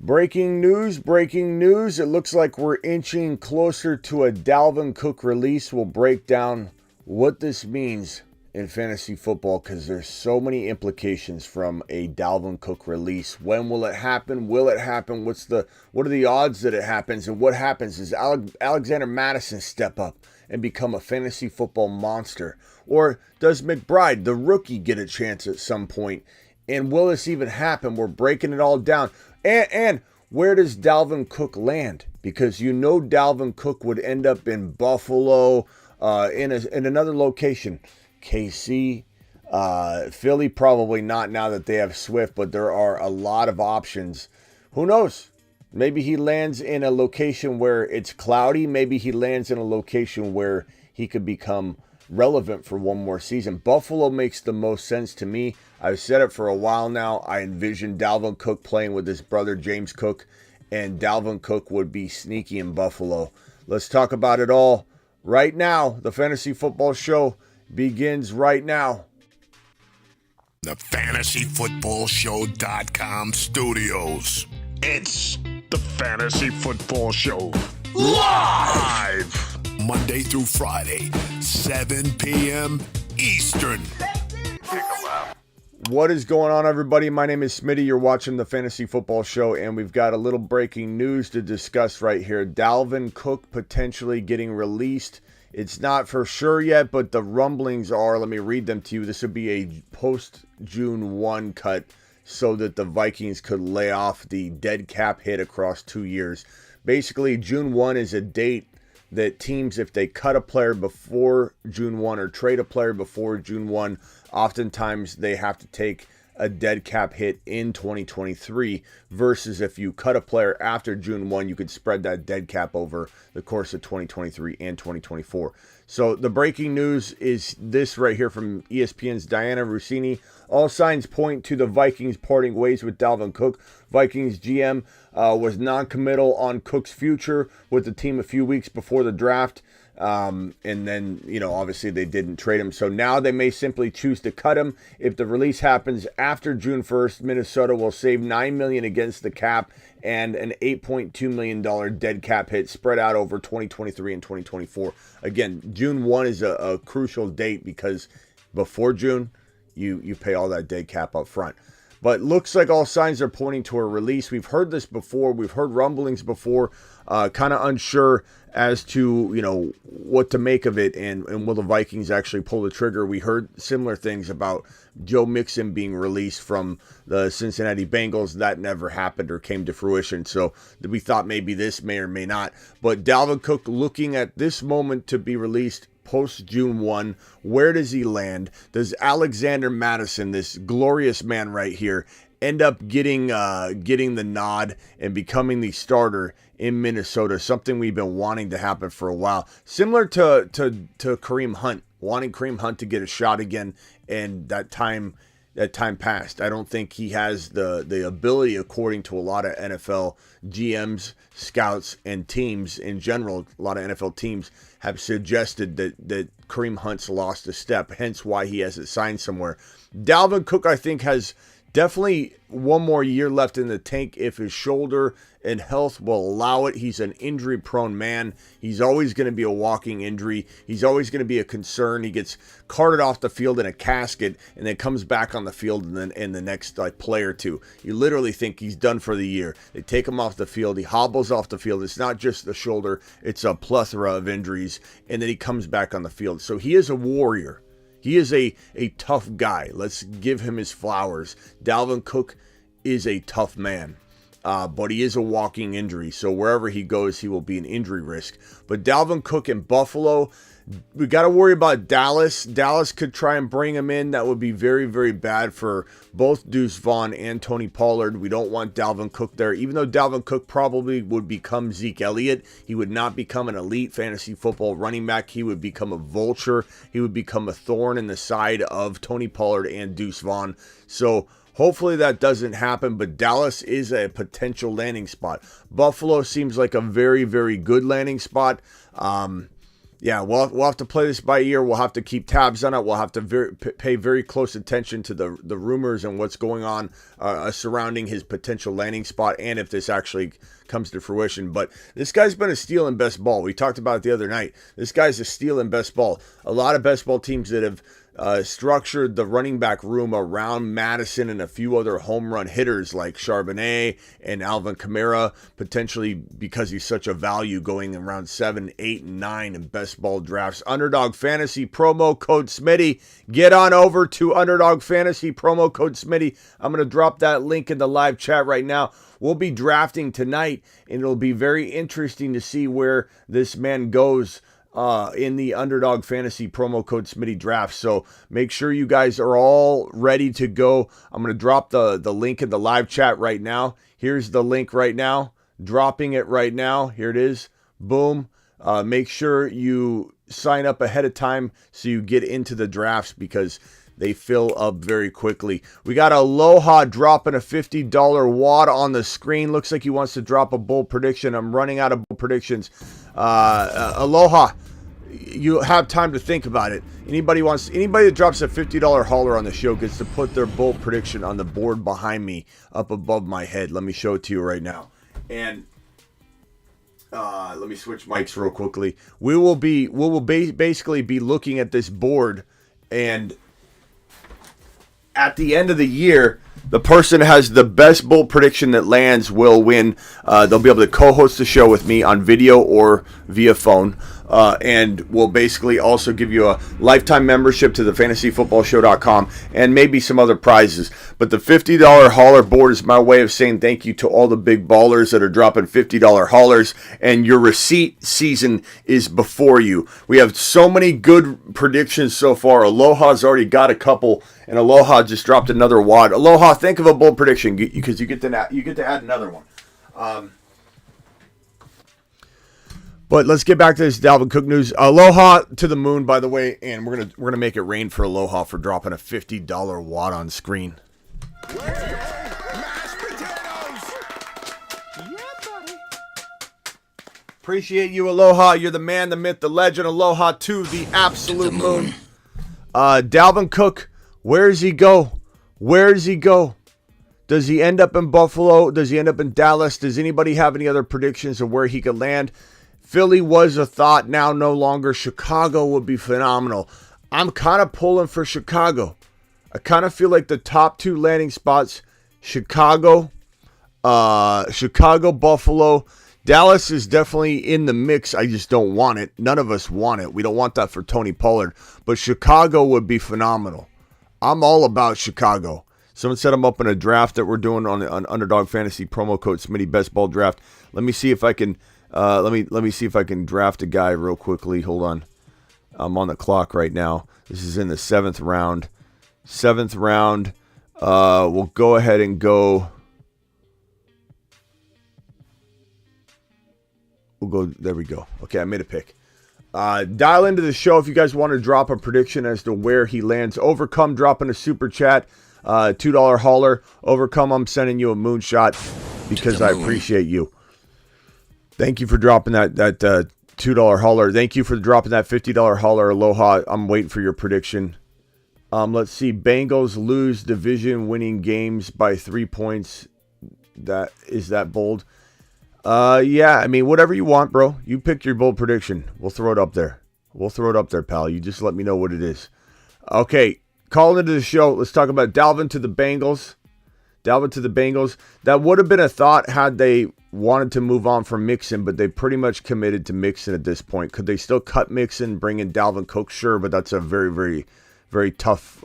Breaking news. It looks like we're inching closer to a Dalvin Cook release. We'll break down what this means in fantasy football because there's so many implications from a Dalvin Cook release. When will it happen? Will it happen? What are the odds that it happens? And what happens? Does Alexander Mattison step up and become a fantasy football monster? Or does McBride, the rookie, get a chance at some point? And will this even happen? We're breaking it all down. And where does Dalvin Cook land? Because you know Dalvin Cook would end up in Buffalo, in another location. KC, Philly, probably not now that they have Swift, but there are a lot of options. Who knows? Maybe he lands in a location where it's cloudy. Maybe he lands in a location where he could become relevant for one more season. Buffalo makes the most sense to me. I've said it for a while now. I envision Dalvin Cook playing with his brother James Cook, and Dalvin Cook would be sneaky in Buffalo. Let's talk about it all right now. The Fantasy Football Show begins right now. The FantasyFootballShow.com studios. It's the Fantasy Football Show live Monday through Friday, 7 p.m. Eastern. What is going on, everybody? My name is Smitty. You're watching the Fantasy Football Show, and we've got a little breaking news to discuss right here. Dalvin Cook potentially getting released. It's not for sure yet, but the rumblings are, let me read them to you. This would be a post-June 1 cut so that the Vikings could lay off the dead cap hit across 2 years. Basically, June 1 is a date that teams, if they cut a player before June 1 or trade a player before June 1, oftentimes they have to take a dead cap hit in 2023 versus if you cut a player after June 1, you could spread that dead cap over the course of 2023 and 2024. So the breaking news is this right here from ESPN's Diana Rossini. All signs point to the Vikings parting ways with Dalvin Cook. Vikings GM was non-committal on Cook's future with the team a few weeks before the draft. And then, obviously they didn't trade him. So now they may simply choose to cut him. If the release happens after June 1st, Minnesota will save $9 million against the cap and an $8.2 million dead cap hit spread out over 2023 and 2024. Again, June 1 is a crucial date because before June, you pay all that dead cap up front. But looks like all signs are pointing to a release. We've heard this before. We've heard rumblings before, kind of unsure as to, what to make of it and will the Vikings actually pull the trigger. We heard similar things about Joe Mixon being released from the Cincinnati Bengals. That never happened or came to fruition. So we thought maybe this may or may not. But Dalvin Cook looking at this moment to be released post June 1, where does he land? Does Alexander Mattison, this glorious man right here, end up getting the nod and becoming the starter in Minnesota? Something we've been wanting to happen for a while. Similar to Kareem Hunt, wanting Kareem Hunt to get a shot again, and that time passed. I don't think he has the ability, according to a lot of NFL GMs, scouts, and teams in general. A lot of NFL teams have suggested that Kareem Hunt's lost a step, hence why he hasn't signed somewhere. Dalvin Cook, I think, has definitely one more year left in the tank if his shoulder and health will allow it. He's an injury-prone man. He's always going to be a walking injury. He's always going to be a concern. He gets carted off the field in a casket and then comes back on the field and then in the next play or two. You literally think he's done for the year. They take him off the field. He hobbles off the field. It's not just the shoulder. It's a plethora of injuries. And then he comes back on the field. So he is a warrior. He is a tough guy. Let's give him his flowers. Dalvin Cook is a tough man, but he is a walking injury. So wherever he goes, he will be an injury risk. But Dalvin Cook in Buffalo, we got to worry about Dallas. Dallas could try and bring him in. That would be very, very bad for both Deuce Vaughn and Tony Pollard. We don't want Dalvin Cook there. Even though Dalvin Cook probably would become Zeke Elliott, he would not become an elite fantasy football running back. He would become a vulture. He would become a thorn in the side of Tony Pollard and Deuce Vaughn. So hopefully that doesn't happen, but Dallas is a potential landing spot. Buffalo seems like a very, very good landing spot. Yeah, we'll have to play this by ear. We'll have to keep tabs on it. We'll have to pay very close attention to the rumors and what's going on surrounding his potential landing spot, and if this actually comes to fruition. But this guy's been a steal in best ball. We talked about it the other night. This guy's a steal in best ball. A lot of best ball teams that have structured the running back room around Mattison and a few other home run hitters like Charbonnet and Alvin Kamara, potentially because he's such a value going around 7, 8, and 9 in best ball drafts. Underdog Fantasy, promo code Smitty. Get on over to Underdog Fantasy, promo code Smitty. I'm going to drop that link in the live chat right now. We'll be drafting tonight, and it'll be very interesting to see where this man goes in the Underdog Fantasy promo code Smitty draft. So make sure you guys are all ready to go. I'm going to drop the link in the live chat right now. Here's the link right now. Dropping it right now. Here it is. Boom. Make sure you sign up ahead of time so you get into the drafts because they fill up very quickly. We got Aloha dropping a $50 wad on the screen. Looks like he wants to drop a bold prediction. I'm running out of bold predictions. Aloha, you have time to think about it. Anybody that drops a $50 hauler on the show gets to put their bold prediction on the board behind me up above my head. Let me show it to you right now. And let me switch mics real quickly. We will basically be looking at this board, and at the end of the year, the person who has the best bold prediction that lands will win. They'll be able to co-host the show with me on video or via phone. And we'll basically also give you a lifetime membership to the fantasyfootballshow.com and maybe some other prizes. But the $50 hauler board is my way of saying thank you to all the big ballers that are dropping $50 haulers. And your receipt season is before you. We have so many good predictions so far. Aloha's already got a couple, and Aloha just dropped another wad. Aloha, think of a bold prediction because you get to add another one. But let's get back to this Dalvin Cook news. Aloha to the moon, by the way, and we're gonna make it rain for Aloha for dropping a $50 wad on screen. Mashed potatoes. Yeah, buddy. Appreciate you, Aloha. You're the man, the myth, the legend. Aloha to the absolute moon. Dalvin Cook, where does he go? Where does he go? Does he end up in Buffalo? Does he end up in Dallas? Does anybody have any other predictions of where he could land? Philly was a thought, now no longer. Chicago would be phenomenal. I'm kind of pulling for Chicago. I kind of feel like the top two landing spots, Chicago, Buffalo. Dallas is definitely in the mix. I just don't want it. None of us want it. We don't want that for Tony Pollard. But Chicago would be phenomenal. I'm all about Chicago. Someone set them up in a draft that we're doing on Underdog Fantasy promo code Smitty Best Ball Draft. Let me see if I can. Let me see if I can draft a guy real quickly. Hold on. I'm on the clock right now. This is in the 7th round. 7th round. We'll go ahead and go. We'll go. There we go. Okay, I made a pick. Dial into the show if you guys want to drop a prediction as to where he lands. Overcome dropping a super chat. $2 hauler. Overcome, I'm sending you a moonshot because I appreciate you. Thank you for dropping that $2 hauler. Thank you for dropping that $50 hauler. Aloha. I'm waiting for your prediction. Let's see. Bengals lose division winning games by 3 points. Is that bold? Yeah, I mean, whatever you want, bro. You pick your bold prediction. We'll throw it up there. Pal. You just let me know what it is. Okay, calling into the show. Let's talk about Dalvin to the Bengals. That would have been a thought had they wanted to move on from Mixon, but they pretty much committed to Mixon at this point. Could they still cut Mixon, bring in Dalvin Cook? Sure, but that's a very, very, very tough,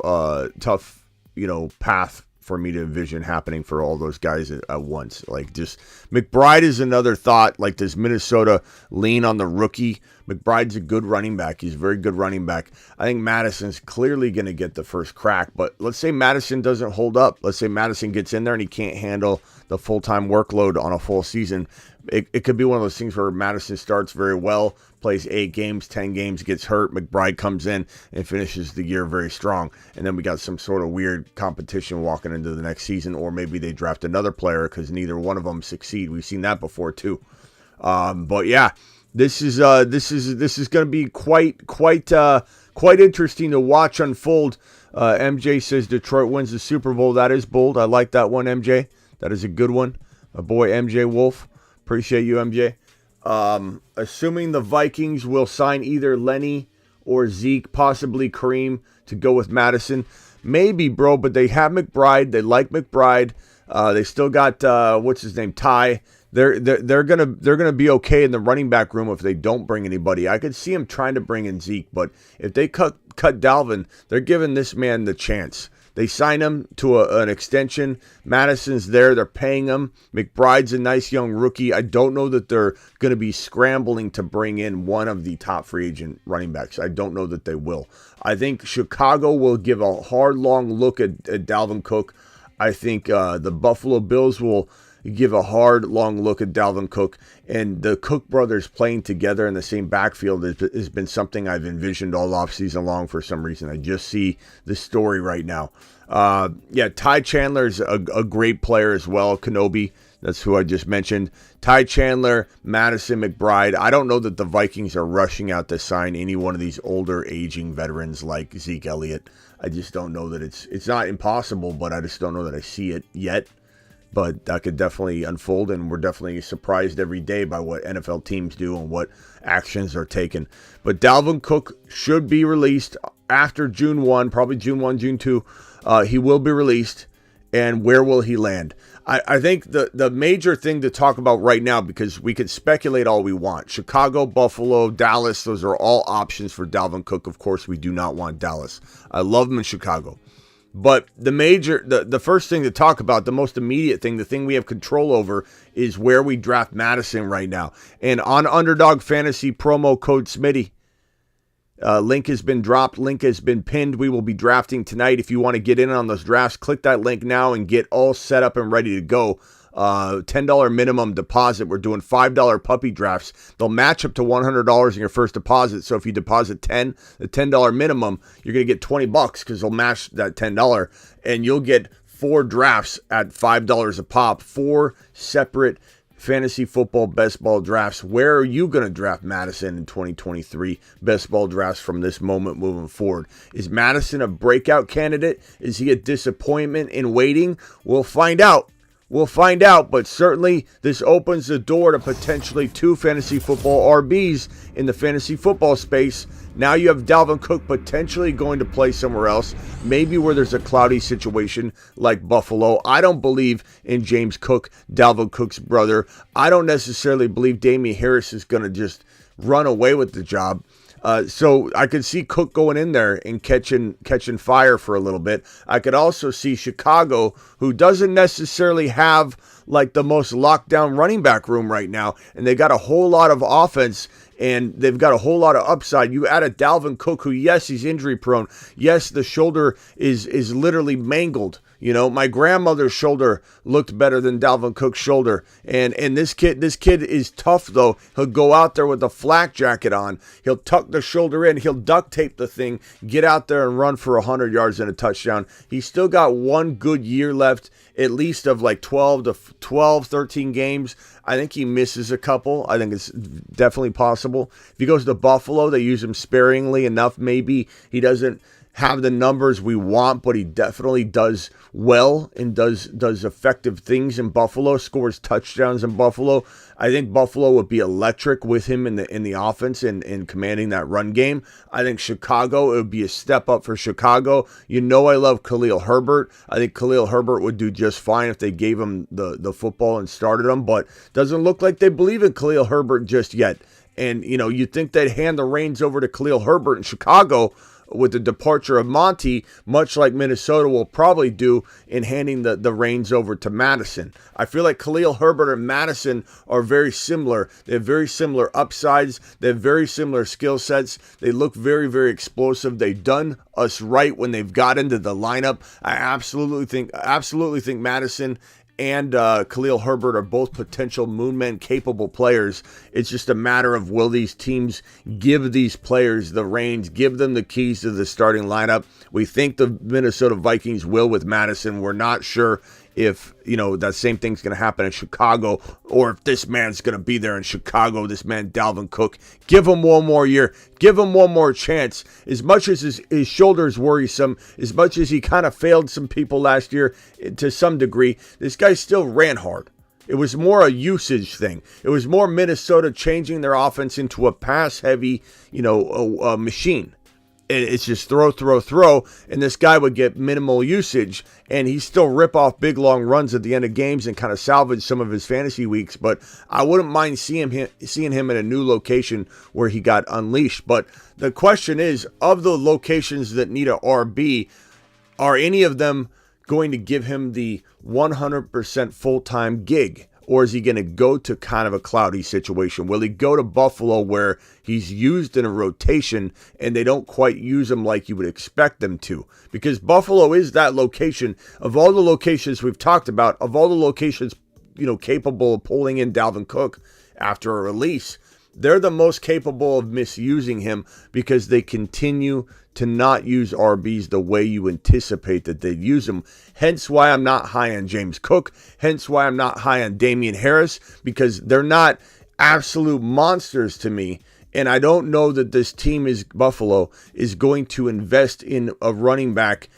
path for me to envision happening for all those guys at once. Like, just McBride is another thought. Like, does Minnesota lean on the rookie? McBride's a good running back. He's a very good running back. I think Madison's clearly going to get the first crack, but let's say Mattison doesn't hold up. Let's say Mattison gets in there and he can't handle the full-time workload on a full season. It could be one of those things where Mattison starts very well, plays 8 games, 10 games, gets hurt. McBride comes in and finishes the year very strong. And then we got some sort of weird competition walking into the next season, or maybe they draft another player because neither one of them succeed. We've seen that before too. But yeah, This is going to be quite interesting to watch unfold. MJ says Detroit wins the Super Bowl. That is bold. I like that one, MJ. That is a good one. My boy MJ Wolf. Appreciate you, MJ. Assuming the Vikings will sign either Lenny or Zeke, possibly Kareem, to go with Mattison. Maybe, bro, but they have McBride. They like McBride. They still got what's his name, Ty. They're gonna be okay in the running back room if they don't bring anybody. I could see him trying to bring in Zeke, but if they cut Dalvin, they're giving this man the chance. They sign him to an extension. Mattison's there. They're paying him. McBride's a nice young rookie. I don't know that they're going to be scrambling to bring in one of the top free agent running backs. I don't know that they will. I think Chicago will give a hard, long look at Dalvin Cook. I think the Buffalo Bills will give a hard, long look at Dalvin Cook. And the Cook brothers playing together in the same backfield has been something I've envisioned all offseason long for some reason. I just see the story right now. Ty Chandler's a great player as well. Kenobi, that's who I just mentioned. Ty Chandler, Mattison, McBride. I don't know that the Vikings are rushing out to sign any one of these older, aging veterans like Zeke Elliott. I just don't know that it's not impossible, but I just don't know that I see it yet. But that could definitely unfold, and we're definitely surprised every day by what NFL teams do and what actions are taken. But Dalvin Cook should be released after June 1, probably June 1, June 2. He will be released, and where will he land? I think the major thing to talk about right now, because we could speculate all we want. Chicago, Buffalo, Dallas, those are all options for Dalvin Cook. Of course, we do not want Dallas. I love him in Chicago. But the first thing to talk about, the most immediate thing, the thing we have control over is where we draft Mattison right now. And on Underdog Fantasy, promo code Smitty. Link has been dropped. Link has been pinned. We will be drafting tonight. If you want to get in on those drafts, click that link now and get all set up and ready to go. $10 minimum deposit. We're doing $5 puppy drafts. They'll match up to $100 in your first deposit. So if you deposit the $10 minimum, you're going to get $20 because they'll match that $10, and you'll get 4 drafts at $5 a pop. 4 separate fantasy football best ball drafts. Where are you going to draft Mattison in 2023? Best ball drafts from this moment moving forward. Is Mattison a breakout candidate? Is he a disappointment in waiting? We'll find out. But certainly this opens the door to potentially 2 fantasy football RBs in the fantasy football space. Now you have Dalvin Cook potentially going to play somewhere else, maybe where there's a cloudy situation like Buffalo. I don't believe in James Cook, Dalvin Cook's brother. I don't necessarily believe Damian Harris is going to just run away with the job. So I could see Cook going in there and catching fire for a little bit. I could also see Chicago, who doesn't necessarily have like the most lockdown running back room right now, and they got a whole lot of offense and they've got a whole lot of upside. You add a Dalvin Cook, who, yes, he's injury prone. Yes, the shoulder is literally mangled. You know, my grandmother's shoulder looked better than Dalvin Cook's shoulder. And this kid is tough, though. He'll go out there with a flak jacket on. He'll tuck the shoulder in. He'll duct tape the thing, get out there and run for 100 yards and a touchdown. He's still got one good year left, at least of like 13 games. I think he misses a couple. I think it's definitely possible. If he goes to Buffalo, they use him sparingly enough. Maybe he doesn't have the numbers we want, but he definitely does well and does effective things in Buffalo, scores touchdowns in Buffalo. I think Buffalo would be electric with him in the offense and commanding that run game. I think Chicago, it would be a step up for Chicago. You know I love Khalil Herbert. I think Khalil Herbert would do just fine if they gave him the football and started him, but doesn't look like they believe in Khalil Herbert just yet. And, you know, you'd think they'd hand the reins over to Khalil Herbert in Chicago with the departure of Monty, much like Minnesota will probably do in handing the reins over to Mattison. I feel like Khalil Herbert and Mattison are very similar. They have very similar upsides. They have very similar skill sets. They look very, very explosive. They've done us right when they've got into the lineup. I absolutely think Mattison and Khalil Herbert are both potential moonmen capable players. It's just a matter of, will these teams give these players the reins, give them the keys to the starting lineup? We think the Minnesota Vikings will with Mattison. We're not sure if, that same thing's going to happen in Chicago, or if this man's going to be there in Chicago, this man Dalvin Cook. Give him one more year. Give him one more chance. As much as his shoulder's worrisome, as much as he kind of failed some people last year to some degree, this guy still ran hard. It was more a usage thing. It was more Minnesota changing their offense into a pass-heavy, machine. It's just throw, and this guy would get minimal usage, and he still rip off big, long runs at the end of games and kind of salvage some of his fantasy weeks. But I wouldn't mind seeing him in a new location where he got unleashed. But the question is, of the locations that need a RB, are any of them going to give him the 100% full-time gig? Or is he going to go to kind of a cloudy situation? Will he go to Buffalo where he's used in a rotation and they don't quite use him like you would expect them to? Because Buffalo is that location. Of all the locations we've talked about, of all the locations, capable of pulling in Dalvin Cook after a release, they're the most capable of misusing him because they continue to not use RBs the way you anticipate that they'd use them. Hence why I'm not high on James Cook. Hence why I'm not high on Damian Harris, because they're not absolute monsters to me. And I don't know that this team Buffalo is going to invest in a running back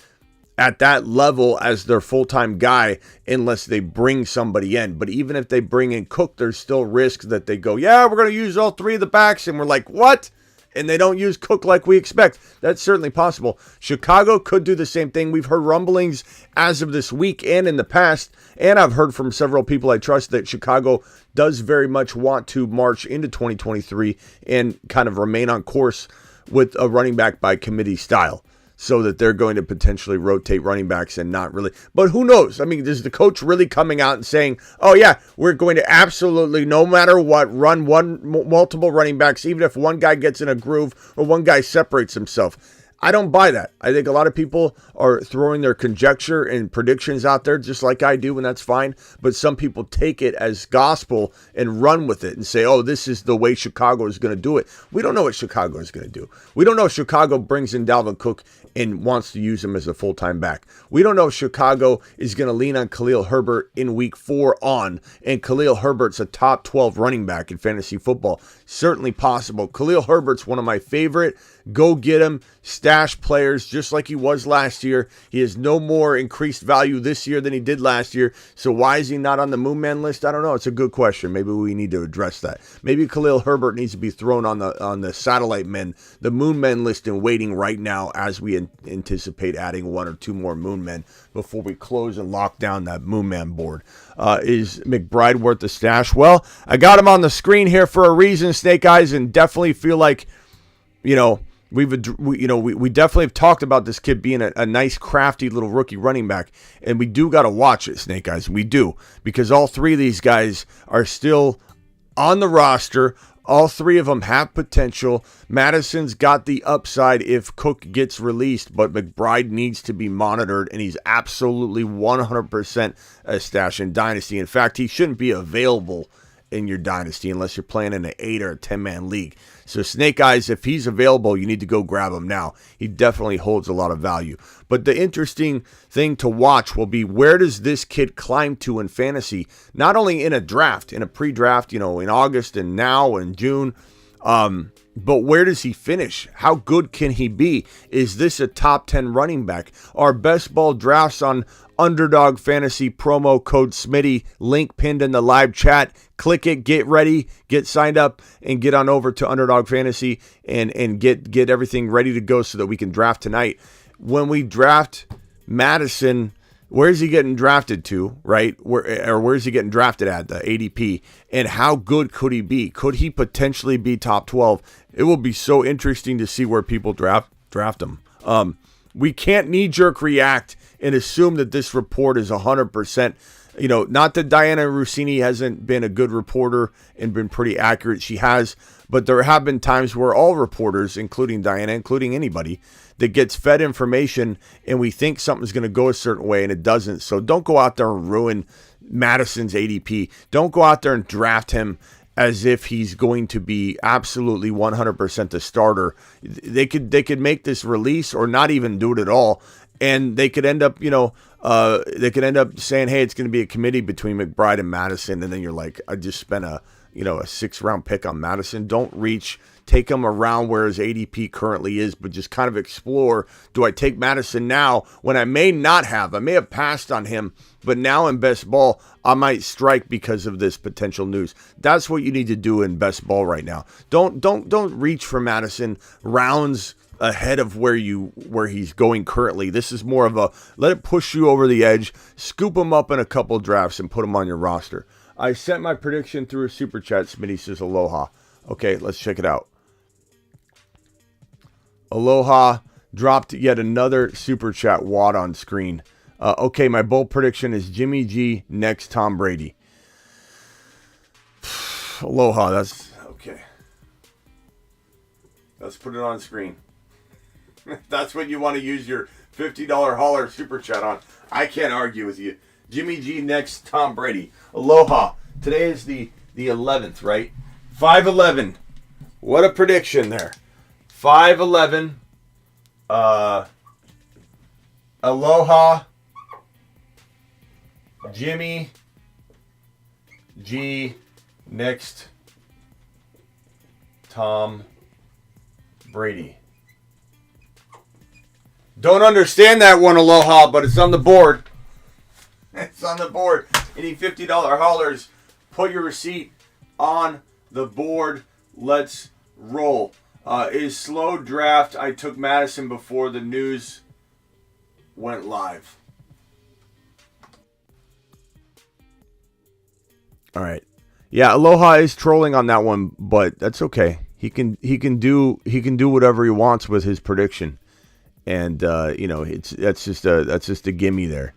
at that level as their full-time guy unless they bring somebody in. But even if they bring in Cook, there's still risk that they go, yeah, we're going to use all three of the backs. And we're like, what? And they don't use Cook like we expect. That's certainly possible. Chicago could do the same thing. We've heard rumblings as of this week and in the past, and I've heard from several people I trust that Chicago does very much want to march into 2023 and kind of remain on course with a running back by committee style, so that they're going to potentially rotate running backs and not really. But who knows? I mean, is the coach really coming out and saying, oh, yeah, we're going to absolutely, no matter what, run multiple running backs, even if one guy gets in a groove or one guy separates himself? I don't buy that. I think a lot of people are throwing their conjecture and predictions out there just like I do, and that's fine. But some people take it as gospel and run with it and say, oh, this is the way Chicago is going to do it. We don't know what Chicago is going to do. We don't know if Chicago brings in Dalvin Cook and wants to use him as a full-time back. We don't know if Chicago is going to lean on Khalil Herbert in week 4 on, and Khalil Herbert's a top 12 running back in fantasy football. Certainly possible. Khalil Herbert's one of my favorite go get him stash players, just like he was last year. He has no more increased value this year than he did last year. So why is he not on the Moon Man list? I don't know. It's a good question. Maybe we need to address that. Maybe Khalil Herbert needs to be thrown on the satellite men, the Moon Men list, and waiting right now as we anticipate adding 1 or 2 more Moon Men before we close and lock down that Moon Man board. Is McBride worth the stash? Well, I got him on the screen here for a reason, Snake Eyes, and definitely feel like, we definitely have talked about this kid being a nice, crafty little rookie running back, and we do got to watch it, Snake Eyes. We do, because all 3 of these guys are still on the roster. All 3 of them have potential. Mattison's got the upside if Cook gets released, but McBride needs to be monitored, and he's absolutely 100% a stash in Dynasty. In fact, he shouldn't be available in your Dynasty unless you're playing in an 8 or a 10-man league. So Snake Eyes, if he's available, you need to go grab him now. He definitely holds a lot of value. But the interesting thing to watch will be, where does this kid climb to in fantasy? Not only in a draft, in a pre-draft, in August and now in June, but where does he finish? How good can he be? Is this a top 10 running back? Our best ball drafts on Underdog Fantasy, promo code Smitty, link pinned in the live chat. Click it, get ready, get signed up, and get on over to Underdog Fantasy and get everything ready to go so that we can draft tonight. When we draft Mattison, where's he getting drafted to, right? Where's he getting drafted at, the ADP? And how good could he be? Could he potentially be top 12? It will be so interesting to see where people draft him. We can't knee-jerk react and assume that this report is 100%. Not that Diana Rossini hasn't been a good reporter and been pretty accurate. She has, but there have been times where all reporters, including Diana, including anybody, that gets fed information and we think something's going to go a certain way and it doesn't. So don't go out there and ruin Mattison's ADP. Don't go out there and draft him as if he's going to be absolutely 100% the starter. They could make this release or not even do it at all, and they could end up, They could end up saying, hey, it's going to be a committee between McBride and Mattison. And then you're like, I just spent a 6th-round pick on Mattison. Don't reach. Take him around where his ADP currently is, but just kind of explore. Do I take Mattison now when I may not have? I may have passed on him, but now in best ball, I might strike because of this potential news. That's what you need to do in best ball right now. Don't reach for Mattison rounds ahead of where he's going currently. This is more of a let it push you over the edge, scoop him up in a couple drafts, and put him on your roster. I sent my prediction through a super chat. Smitty says aloha. Okay, let's check it out. Aloha dropped yet another super chat wad on screen. Okay, my bold prediction is Jimmy G next Tom Brady. Aloha, that's okay. Let's put it on screen. That's what you want to use your $50 hauler super chat on. I can't argue with you. Jimmy G next Tom Brady. Aloha. Today is the 11th, right? 5-11. What a prediction there. 5-11. Aloha. Jimmy G next Tom Brady. Don't understand that one, Aloha, but it's on the board. It's on the board. Any $50 haulers, put your receipt on the board. Let's roll. Is slow draft. I took Mattison before the news went live. All right. Yeah, Aloha is trolling on that one, but that's okay. He can do whatever he wants with his prediction. And that's just a gimme there.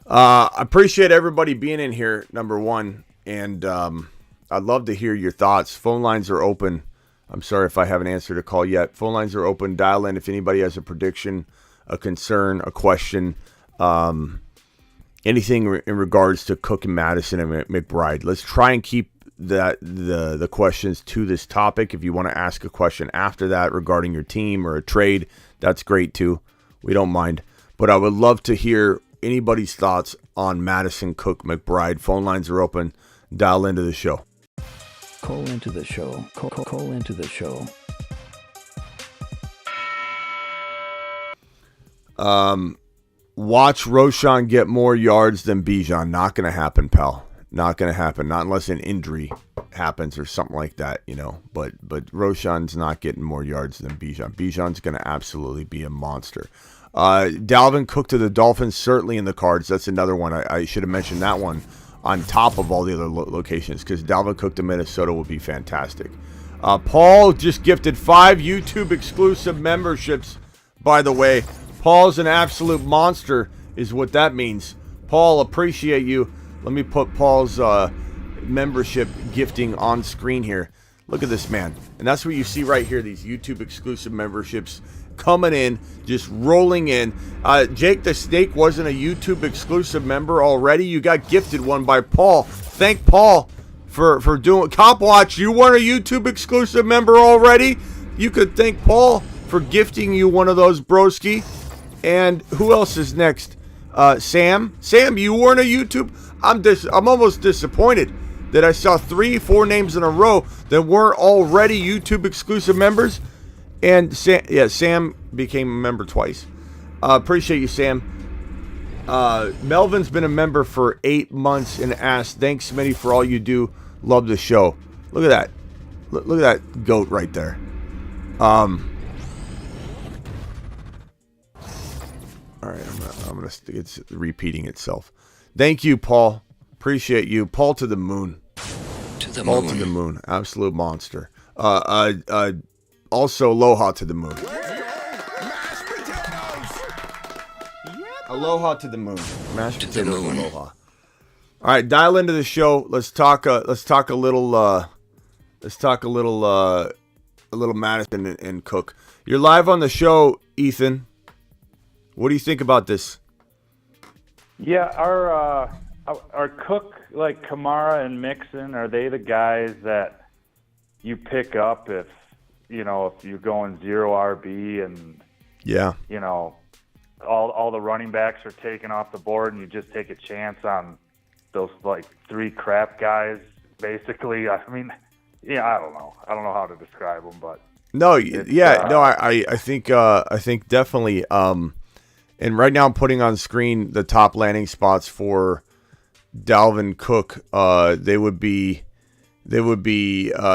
I appreciate everybody being in here, number one, and I'd love to hear your thoughts. Phone lines are open. I'm sorry if I haven't answered a call yet. Phone lines are open. Dial in if anybody has a prediction, a concern, a question, anything in regards to Cook and Mattison and McBride. Let's try and keep the questions to this topic. If you want to ask a question after that regarding your team or a trade, that's great too. We don't mind. But I would love to hear anybody's thoughts on Mattison, Cook, McBride. Phone lines are open. Dial into the show. Call into the show. Call into the show. Watch Roshan get more yards than Bijan. Not going to happen, pal. Not going to happen. Not unless an injury happens or something like that, But Roshan's not getting more yards than Bijan. Bijan's going to absolutely be a monster. Dalvin Cook to the Dolphins, certainly in the cards. That's another one. I should have mentioned that one on top of all the other locations, because Dalvin Cook to Minnesota would be fantastic. Paul just gifted 5 YouTube exclusive memberships, by the way. Paul's an absolute monster is what that means. Paul, appreciate you. Let me put Paul's membership gifting on screen here. Look at this man. And that's what you see right here, these YouTube exclusive memberships coming in, just rolling in. Jake the Snake wasn't a YouTube exclusive member already. You got gifted one by Paul. Thank Paul for doing Cop Watch. You weren't a YouTube exclusive member already. You could thank Paul for gifting you one of those, broski. And who else is next? Sam, you weren't a YouTube. I'm almost disappointed that I saw 3-4 names in a row that weren't already YouTube exclusive members. And Sam became a member twice. Appreciate you, Sam. Melvin's been a member for 8 months and asked, thanks, Smitty, for all you do. Love the show. Look at that. Look at that goat right there. All right, I'm gonna. It's repeating itself. Thank you, Paul. Appreciate you, Paul to the moon. Paul to the moon. Absolute monster. Also, aloha to the moon. Aloha to the moon. Mashed potatoes. Aloha. All right, dial into the show. Let's talk a little Mattison and Cook. You're live on the show, Ethan. What do you think about this? Yeah, our Cook, like Kamara and Mixon, are they the guys that you pick up if you're going 0 RB and all the running backs are taken off the board, and you just take a chance on those like 3 crap guys. Basically, I mean, yeah, I don't know how to describe them, but no, I think definitely. And right now I'm putting on screen the top landing spots for Dalvin Cook. They would be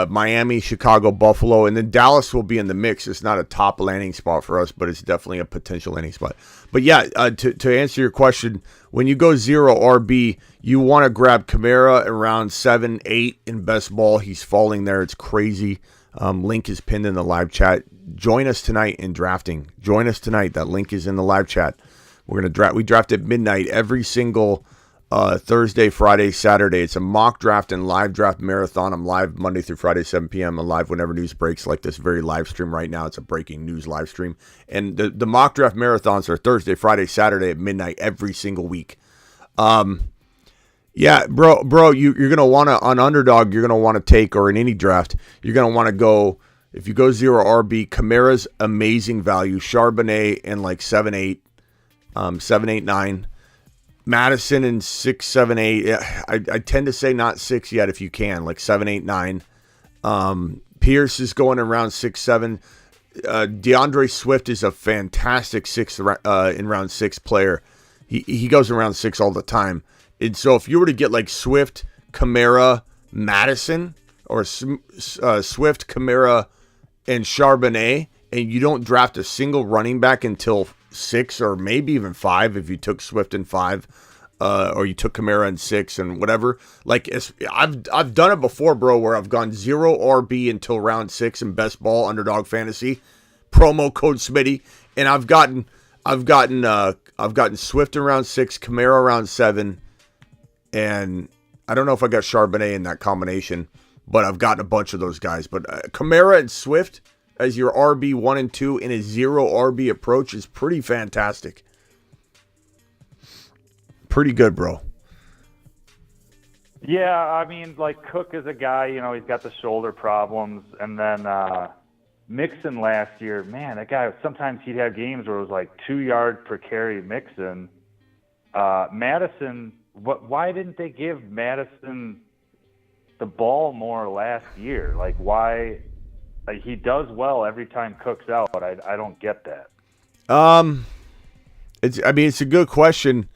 Miami, Chicago, Buffalo, and then Dallas will be in the mix. It's not a top landing spot for us, but it's definitely a potential landing spot. But yeah, to answer your question, when you go 0 RB, you want to grab Kamara around 7, 8 in best ball. He's falling there. It's crazy. Link is pinned in the live chat. Join us tonight in drafting. Join us tonight. That link is in the live chat. We're gonna draft. We draft at midnight every single Thursday, Friday, Saturday. It's a mock draft and live draft marathon. I'm live Monday through Friday, 7 p.m. I'm live whenever news breaks, like this very live stream right now. It's a breaking news live stream. And the mock draft marathons are Thursday, Friday, Saturday at midnight every single week. Yeah, bro, you're going to want to, on underdog, you're going to want to take, or in any draft, you're going to want to go, if you go 0 RB, Kamara's amazing value, Charbonnet and like 7, 8, 7, 8, 9. Mattison in 6, 7, 8. I tend to say not 6 yet if you can, like 7, 8, 9. Pierce is going around 6, 7. DeAndre Swift is a fantastic in round 6 player. He goes around 6 all the time. And so if you were to get like Swift, Kamara, Mattison, or Swift, Kamara, and Charbonnet, and you don't draft a single running back until 6 or maybe even 5 if you took Swift in 5, or you took Kamara in 6 and whatever. Like I've done it before, bro, where I've gone 0 RB until round 6 in best ball underdog fantasy, promo code Smitty, and I've gotten Swift in round 6, Kamara around 7, and I don't know if I got Charbonnet in that combination, but I've gotten a bunch of those guys. But Kamara and Swift as your RB 1 and 2 in a 0 RB approach is pretty fantastic. Pretty good, bro. Yeah, I mean, like Cook is a guy, he's got the shoulder problems, and then Mixon last year, man, that guy, sometimes he'd have games where it was like 2 yards per carry Mixon. Mattison, why didn't they give Mattison the ball more last year? Like, why? Like, he does well every time Cook's out, but I don't get that. It's a good question.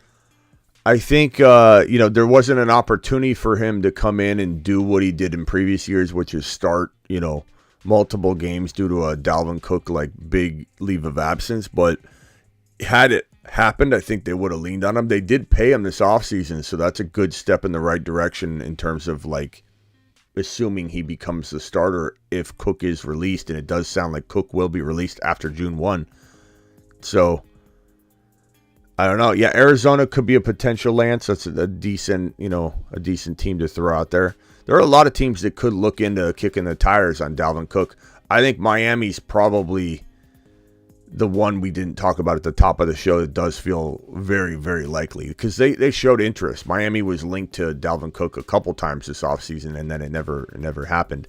I think there wasn't an opportunity for him to come in and do what he did in previous years, which is start multiple games due to a Dalvin Cook like big leave of absence. But had it happened, I think they would have leaned on him. They did pay him this offseason, so that's a good step in the right direction in terms of like assuming he becomes the starter if Cook is released, and it does sound like Cook will be released after June 1. So I don't know. Yeah, Arizona could be a potential, Lance. That's a decent team to throw out there. There are a lot of teams that could look into kicking the tires on Dalvin Cook. I think Miami's probably the one we didn't talk about at the top of the show that does feel very, very likely because they showed interest. Miami was linked to Dalvin Cook a couple times this offseason, and then it never happened.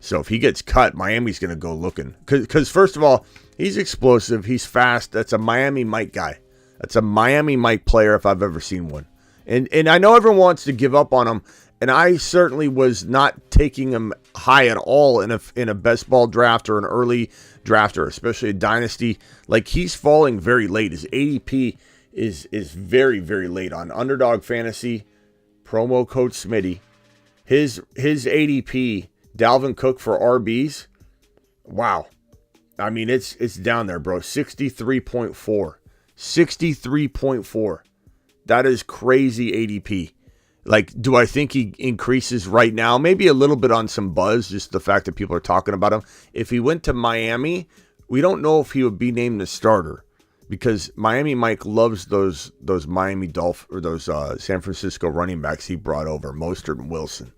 So if he gets cut, Miami's going to go looking. Because first of all, he's explosive. He's fast. That's a Miami Mike guy. That's a Miami Mike player if I've ever seen one. And I know everyone wants to give up on him, and I certainly was not taking him high at all in a best ball draft or an early draft, or especially a dynasty. Like, he's falling very late. His ADP is very, very late on Underdog Fantasy. Promo code Smitty. His ADP, Dalvin Cook for RBs. Wow. I mean, it's down there, bro. 63.4. 63.4. That is crazy ADP. Like, do I think he increases right now? Maybe a little bit on some buzz, just the fact that people are talking about him. If he went to Miami, we don't know if he would be named the starter because Miami Mike loves those Miami Dolphins or those San Francisco running backs he brought over, Mostert and Wilson.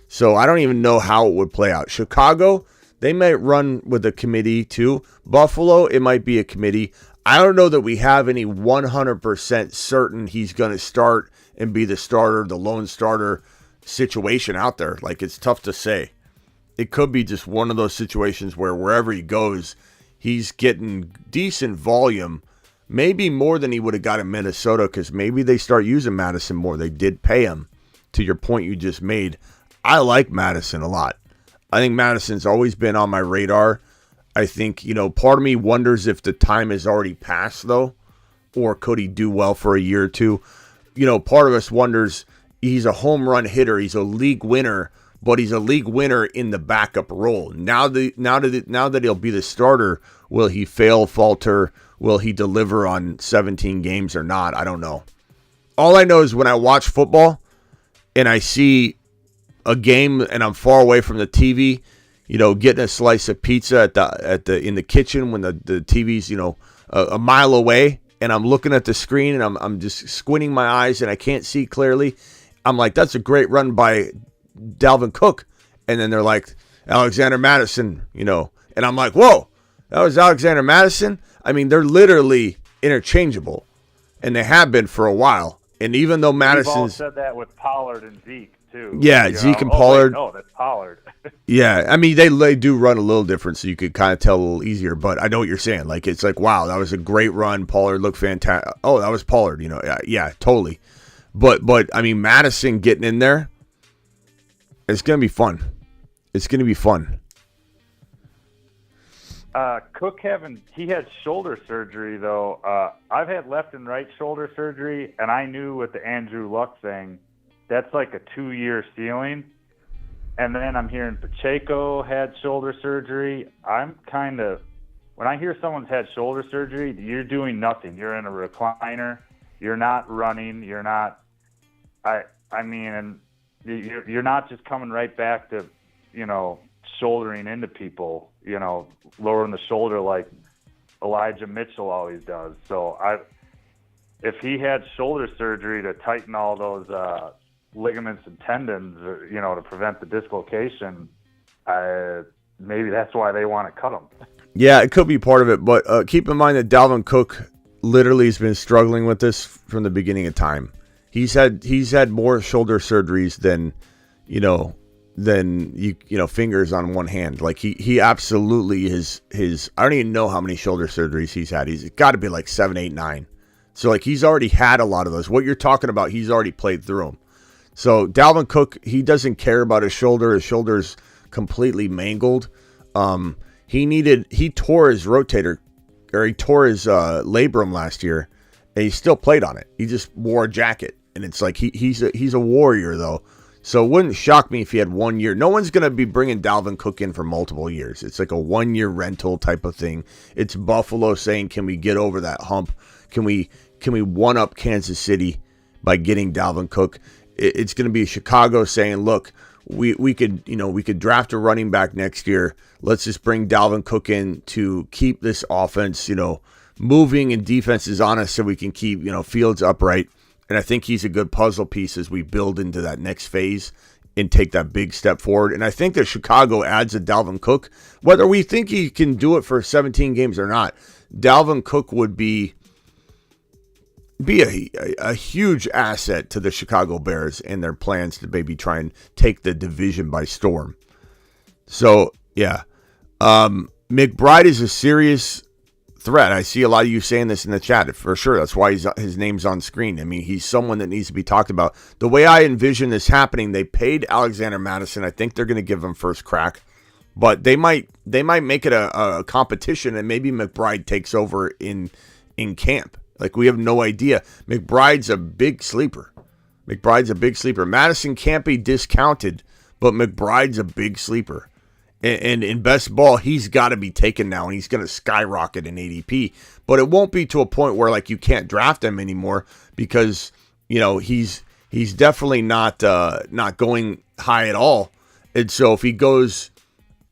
So I don't even know how it would play out. Chicago, they might run with a committee too. Buffalo, it might be a committee. I don't know that we have any 100% certain he's going to start and be the starter, the lone starter situation out there. Like, it's tough to say. It could be just one of those situations where wherever he goes, he's getting decent volume, maybe more than he would have got in Minnesota, because maybe they start using Mattison more. They did pay him, to your point you just made. I like Mattison a lot. I think Madison's always been on my radar. I think, part of me wonders if the time has already passed, though, or could he do well for a year or two? Part of us wonders, he's a home run hitter. He's a league winner, but he's a league winner in the backup role. Now that he'll be the starter, will he fail, falter? Will he deliver on 17 games or not? I don't know. All I know is when I watch football and I see a game and I'm far away from the TV, getting a slice of pizza in the kitchen when the TV's a mile away, and I'm looking at the screen and I'm just squinting my eyes and I can't see clearly. I'm like, that's a great run by Dalvin Cook. And then they're like, Alexander Mattison, and I'm like, whoa, that was Alexander Mattison? I mean, they're literally interchangeable, and they have been for a while. And even though Madison's... We've all said that with Pollard and Zeke, too. Yeah, Zeke and Pollard. No, that's Pollard. Yeah, I mean, they do run a little different, so you could kind of tell a little easier. But I know what you're saying. Like, it's like, wow, that was a great run. Pollard looked fantastic. Oh, that was Pollard, Yeah, totally. But I mean, Mattison getting in there, it's going to be fun. It's going to be fun. Cook he had shoulder surgery, though. I've had left and right shoulder surgery, and I knew with the Andrew Luck thing, that's like a 2-year ceiling. And then I'm hearing Pacheco had shoulder surgery. When I hear someone's had shoulder surgery, you're doing nothing. You're in a recliner. You're not running. You're not, and you're not just coming right back to, shouldering into people, lowering the shoulder like Elijah Mitchell always does. So if he had shoulder surgery to tighten all those ligaments and tendons, to prevent the dislocation, maybe that's why they want to cut him. Yeah, it could be part of it, but keep in mind that Dalvin Cook literally has been struggling with this from the beginning of time. He's had more shoulder surgeries than fingers on one hand. Like he absolutely his I don't even know how many shoulder surgeries he's had. He's got to be like 7, 8, 9. So like he's already had a lot of those. What you're talking about, he's already played through them. So Dalvin Cook, he doesn't care about his shoulder. His shoulder's completely mangled. He tore his rotator, or he tore his labrum last year, and he still played on it. He just wore a jacket, and it's like he's a warrior though. So it wouldn't shock me if he had 1 year. No one's going to be bringing Dalvin Cook in for multiple years. It's like a 1-year rental type of thing. It's Buffalo saying, can we get over that hump? Can we one up Kansas City by getting Dalvin Cook? It's going to be Chicago saying, look, we could draft a running back next year. Let's just bring Dalvin Cook in to keep this offense, moving and defenses on us so we can keep, Fields upright. And I think he's a good puzzle piece as we build into that next phase and take that big step forward. And I think that Chicago adds a Dalvin Cook, whether we think he can do it for 17 games or not. Dalvin Cook would be a huge asset to the Chicago Bears and their plans to maybe try and take the division by storm. So, yeah. McBride is a serious threat. I see a lot of you saying this in the chat for sure. That's why his name's on screen. I mean, he's someone that needs to be talked about. The way I envision this happening, they paid Alexander Mattison. I think they're going to give him first crack, but they might make it a competition, and maybe McBride takes over in camp. Like, we have no idea. McBride's a big sleeper. Madison can't be discounted, but McBride's a big sleeper. And in best ball, he's got to be taken now, and he's going to skyrocket in ADP. But it won't be to a point where like you can't draft him anymore, because he's definitely not going high at all. And so if he goes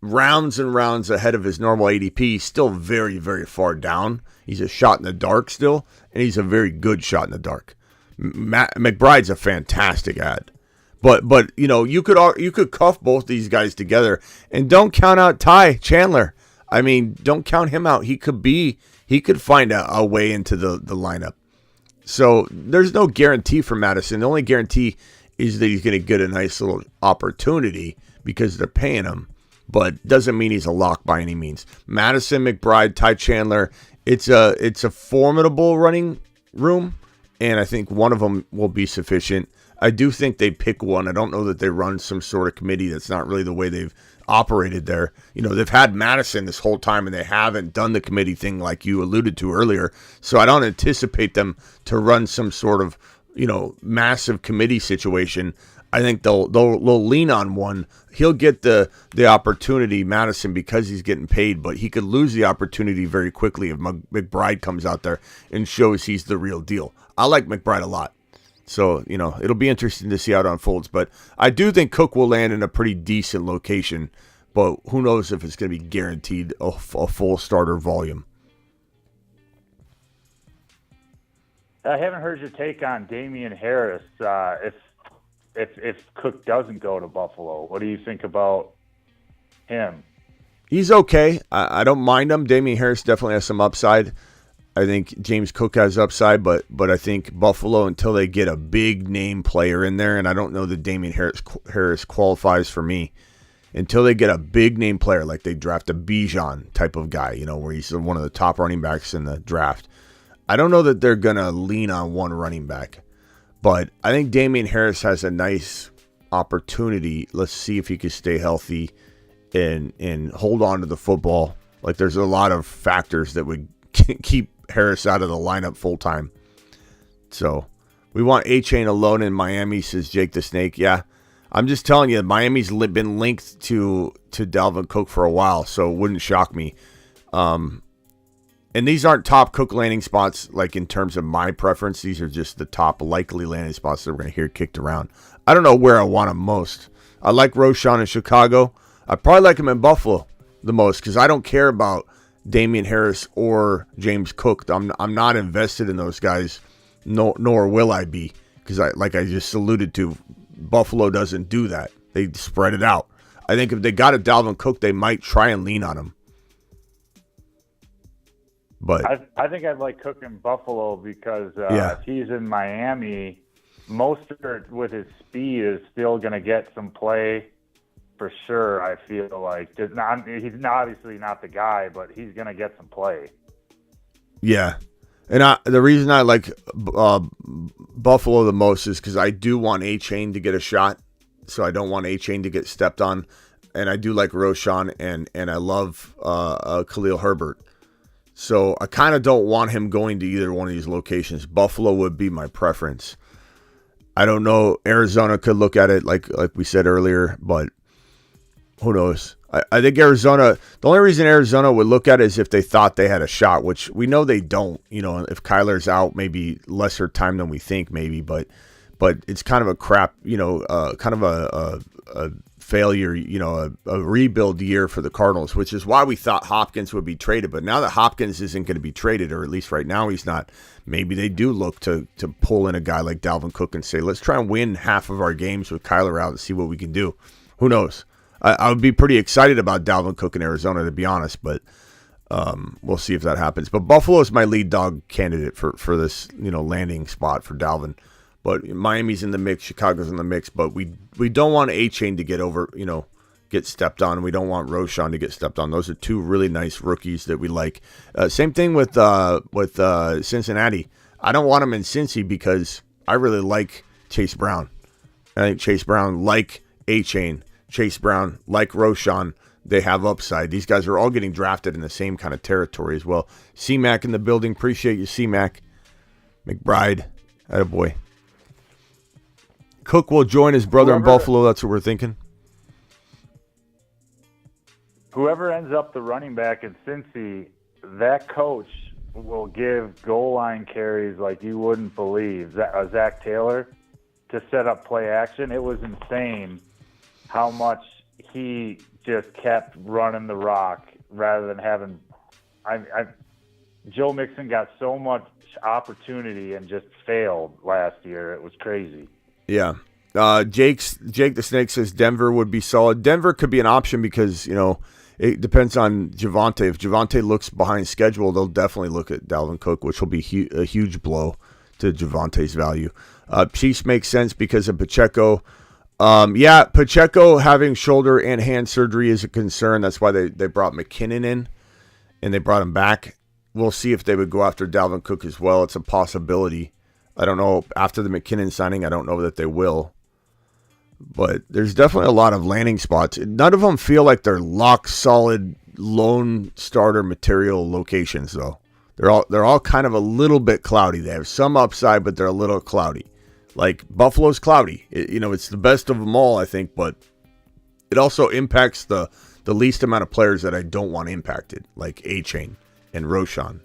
rounds and rounds ahead of his normal ADP, he's still very, very far down. He's a shot in the dark still, and he's a very good shot in the dark. McBride's a fantastic ad. But you could cuff both these guys together, and don't count out Ty Chandler. I mean, don't count him out. He could find a way into the lineup. So there's no guarantee for Mattison. The only guarantee is that he's going to get a nice little opportunity because they're paying him, but doesn't mean he's a lock by any means. Mattison, McBride, Ty Chandler, It's a formidable running room, and I think one of them will be sufficient. I do think they pick one. I don't know that they run some sort of committee. That's not really the way they've operated there. They've had Mattison this whole time, and they haven't done the committee thing like you alluded to earlier. So I don't anticipate them to run some sort of, massive committee situation. I think they'll lean on one. He'll get the opportunity, Mattison, because he's getting paid, but he could lose the opportunity very quickly if McBride comes out there and shows he's the real deal. I like McBride a lot. So, it'll be interesting to see how it unfolds. But I do think Cook will land in a pretty decent location, but who knows if it's going to be guaranteed a full starter volume. I haven't heard your take on Damian Harris. If Cook doesn't go to Buffalo, what do you think about him? He's okay. I don't mind him. Damian Harris definitely has some upside. I think James Cook has upside, but I think Buffalo, until they get a big name player in there, and I don't know that Damian Harris qualifies for me, until they get a big name player, like they draft a Bijan type of guy, where he's one of the top running backs in the draft. I don't know that they're going to lean on one running back, but I think Damian Harris has a nice opportunity. Let's see if he can stay healthy and hold on to the football. Like, there's a lot of factors that would keep Harris out of the lineup full time. So we want A-Chain alone in Miami, says Jake the Snake. Yeah, I'm just telling you, Miami's been linked to Dalvin Cook for a while, so it wouldn't shock me. And these aren't top Cook landing spots, like in terms of my preference. These are just the top likely landing spots that we're going to hear kicked around. I don't know where I want him most. I like Roschon in Chicago. I probably like him in Buffalo the most because I don't care about Damian Harris or James Cook. I'm not invested in those guys, nor will I be, because like I just alluded to, Buffalo doesn't do that. They spread it out. I think if they got a Dalvin Cook, they might try and lean on him. But I think I'd like Cook in Buffalo because if he's in Miami, Mostert with his speed is still going to get some play. For sure, I feel like he's obviously not the guy, but he's going to get some play. Yeah, and the reason I like Buffalo the most is because I do want A-Chain to get a shot, so I don't want A-Chain to get stepped on, and I do like Roschon, and I love Khalil Herbert, so I kind of don't want him going to either one of these locations. Buffalo would be my preference. I don't know. Arizona could look at it like we said earlier, but who knows? I think Arizona, the only reason Arizona would look at it is if they thought they had a shot, which we know they don't. If Kyler's out, maybe lesser time than we think, maybe, but it's kind of a crap, kind of a failure, a rebuild year for the Cardinals, which is why we thought Hopkins would be traded. But now that Hopkins isn't going to be traded, or at least right now he's not, maybe they do look to pull in a guy like Dalvin Cook and say, let's try and win half of our games with Kyler out and see what we can do. Who knows? I would be pretty excited about Dalvin Cook in Arizona, to be honest, but we'll see if that happens. But Buffalo is my lead dog candidate for this, landing spot for Dalvin. But Miami's in the mix, Chicago's in the mix, but we don't want A-Chain to get stepped on. We don't want Roschon to get stepped on. Those are two really nice rookies that we like. Same thing with Cincinnati. I don't want him in Cincy because I really like Chase Brown. I think Chase Brown, like A-Chain, Chase Brown, like Roschon, they have upside. These guys are all getting drafted in the same kind of territory as well. C-Mac in the building. Appreciate you, C-Mac. McBride. Attaboy. Cook will join his brother in Buffalo. That's what we're thinking. Whoever ends up the running back in Cincy, that coach will give goal line carries like you wouldn't believe. Zach Taylor to set up play action. It was insane how much he just kept running the rock rather than having Joe Mixon got so much opportunity and just failed last year. It was crazy. Yeah. Jake the Snake says Denver would be solid. Denver could be an option because, it depends on Javonte. If Javonte looks behind schedule, they'll definitely look at Dalvin Cook, which will be a huge blow to Javonte's value. Chiefs makes sense because of Pacheco. Pacheco having shoulder and hand surgery is a concern. That's why they brought McKinnon in and they brought him back. we'll see if they would go after Dalvin Cook as well. It's a possibility. I don't know. After the McKinnon signing, I don't know that they will. But there's definitely a lot of landing spots. None of them feel like they're lock solid lone starter material locations, though. They're all kind of a little bit cloudy. They have some upside, but they're a little cloudy. Like Buffalo's cloudy. It's the best of them all, I think, but it also impacts the least amount of players that I don't want impacted, like A-Chain and Roshan,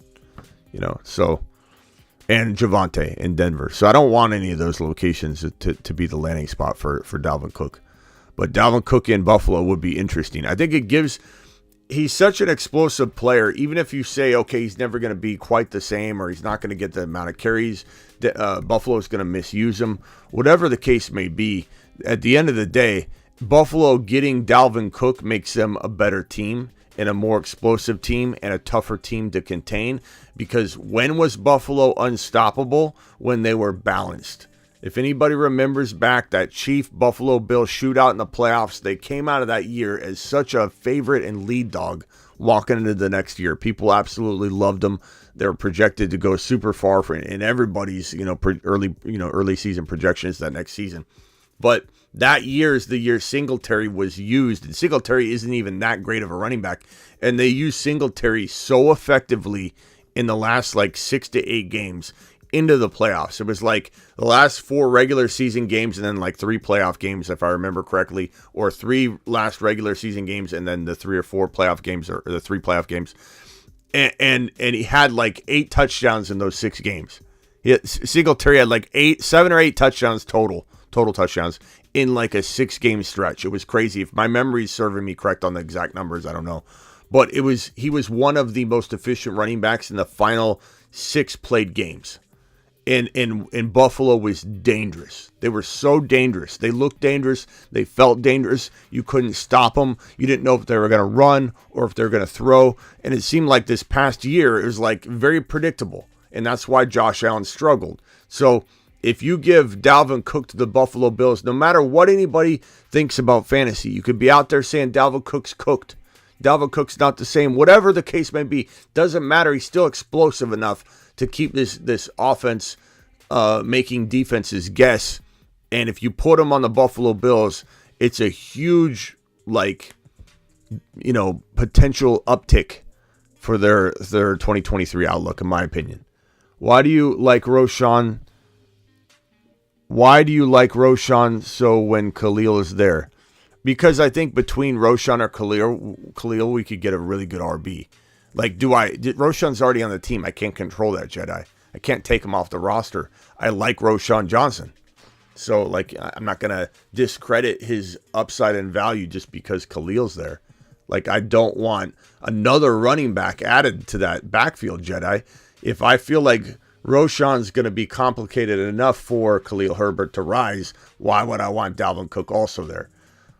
and Javonte in Denver. So I don't want any of those locations to be the landing spot for Dalvin Cook. But Dalvin Cook in Buffalo would be interesting. I think he's such an explosive player, even if you say, okay, he's never going to be quite the same or he's not going to get the amount of carries, Buffalo's going to misuse him. Whatever the case may be, at the end of the day, Buffalo getting Dalvin Cook makes them a better team and a more explosive team and a tougher team to contain, because when was Buffalo unstoppable? When they were balanced. If anybody remembers back that Chief Buffalo Bills shootout in the playoffs, they came out of that year as such a favorite and lead dog walking into the next year. People absolutely loved them. They were projected to go super far in everybody's early season projections that next season. But that year is the year Singletary was used, and Singletary isn't even that great of a running back, and they used Singletary so effectively in the last 6 to 8 games into the playoffs. It was like the last 4 regular season games and then 3 playoff games, if I remember correctly, or 3 last regular season games and then the 3 or 4 playoff games, or the 3 playoff games. And he had 8 touchdowns in those 6 games. Singletary had 7 or 8 touchdowns total touchdowns in a 6-game stretch. It was crazy. If my memory's serving me correct on the exact numbers, I don't know. But he was one of the most efficient running backs in the final 6 played games. And Buffalo was dangerous. They were so dangerous. They looked dangerous. They felt dangerous. You couldn't stop them. You didn't know if they were going to run or if they were going to throw. And it seemed like this past year, it was very predictable. And that's why Josh Allen struggled. So if you give Dalvin Cook to the Buffalo Bills, no matter what anybody thinks about fantasy, you could be out there saying Dalvin Cook's cooked. Dalvin Cook's not the same. Whatever the case may be, doesn't matter. He's still explosive enough to keep this offense making defenses guess. And if you put him on the Buffalo Bills, it's a huge potential uptick for their 2023 outlook, in my opinion. Why do you like Roshan? Why do you like Roshan so when Khalil is there? Because I think between Roshan or Khalil, we could get a really good RB. Roshan's already on the team. I can't control that Jedi. I can't take him off the roster. I like Roshan Johnson. So, I'm not going to discredit his upside and value just because Khalil's there. I don't want another running back added to that backfield, Jedi. If I feel like Roshan's going to be complicated enough for Khalil Herbert to rise, why would I want Dalvin Cook also there?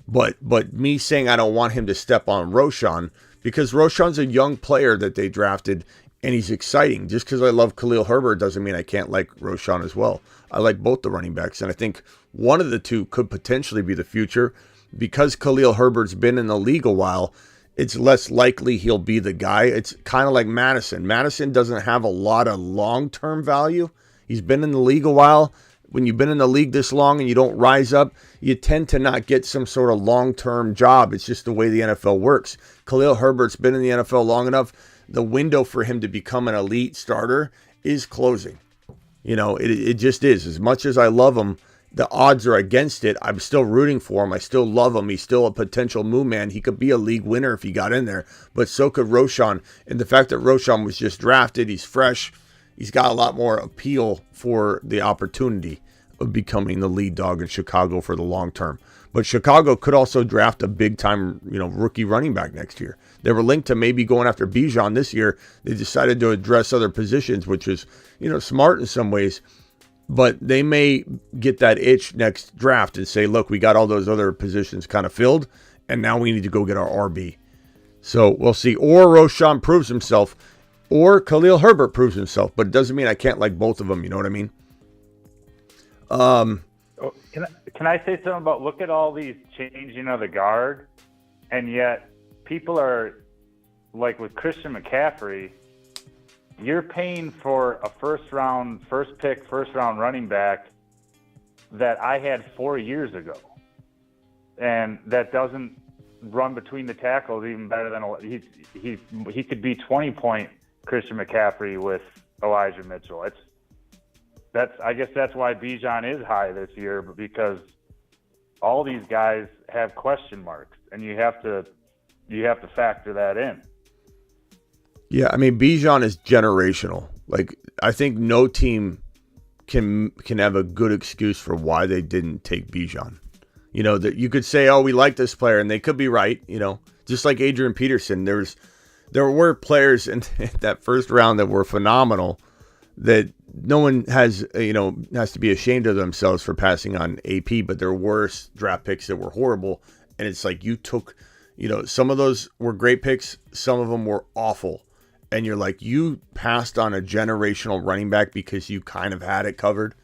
But me saying I don't want him to step on Roshan, because Roshan's a young player that they drafted, and he's exciting. Just because I love Khalil Herbert doesn't mean I can't like Roshan as well. I like both the running backs, and I think one of the two could potentially be the future. Because Khalil Herbert's been in the league a while, it's less likely he'll be the guy. It's kind of like Mattison. Mattison doesn't have a lot of long-term value. He's been in the league a while. When you've been in the league this long and you don't rise up, you tend to not get some sort of long-term job. It's just the way the NFL works. Khalil Herbert's been in the NFL long enough. The window for him to become an elite starter is closing. It just is. As much as I love him, the odds are against it. I'm still rooting for him. I still love him. He's still a potential moon man. He could be a league winner if he got in there, but so could Roshan. And the fact that Roshan was just drafted, he's fresh, he's got a lot more appeal for the opportunity of becoming the lead dog in Chicago for the long term. But Chicago could also draft a big-time, rookie running back next year. They were linked to maybe going after Bijan this year. They decided to address other positions, which is, smart in some ways. But they may get that itch next draft and say, look, we got all those other positions kind of filled, and now we need to go get our RB. So we'll see. Or Roshan proves himself, or Khalil Herbert proves himself. But it doesn't mean I can't like both of them. You know what I mean? Can I say something about, look at all these changing of the guard, and yet people are, with Christian McCaffrey, you're paying for a first round running back that I had 4 years ago, and that doesn't run between the tackles even better than he could be 20-point Christian McCaffrey with Elijah Mitchell. I guess that's why Bijan is high this year, because all these guys have question marks, and you have to factor that in. Yeah, I mean, Bijan is generational. Like, I think no team can have a good excuse for why they didn't take Bijan. You know, that you could say, oh, we like this player, and they could be right, you know, just like Adrian Peterson. There were players in that first round that were phenomenal that no one has to be ashamed of themselves for passing on AP, but there were draft picks that were horrible. And it's like, you took, you know, some of those were great picks, some of them were awful. And you're like, you passed on a generational running back because you kind of had it covered,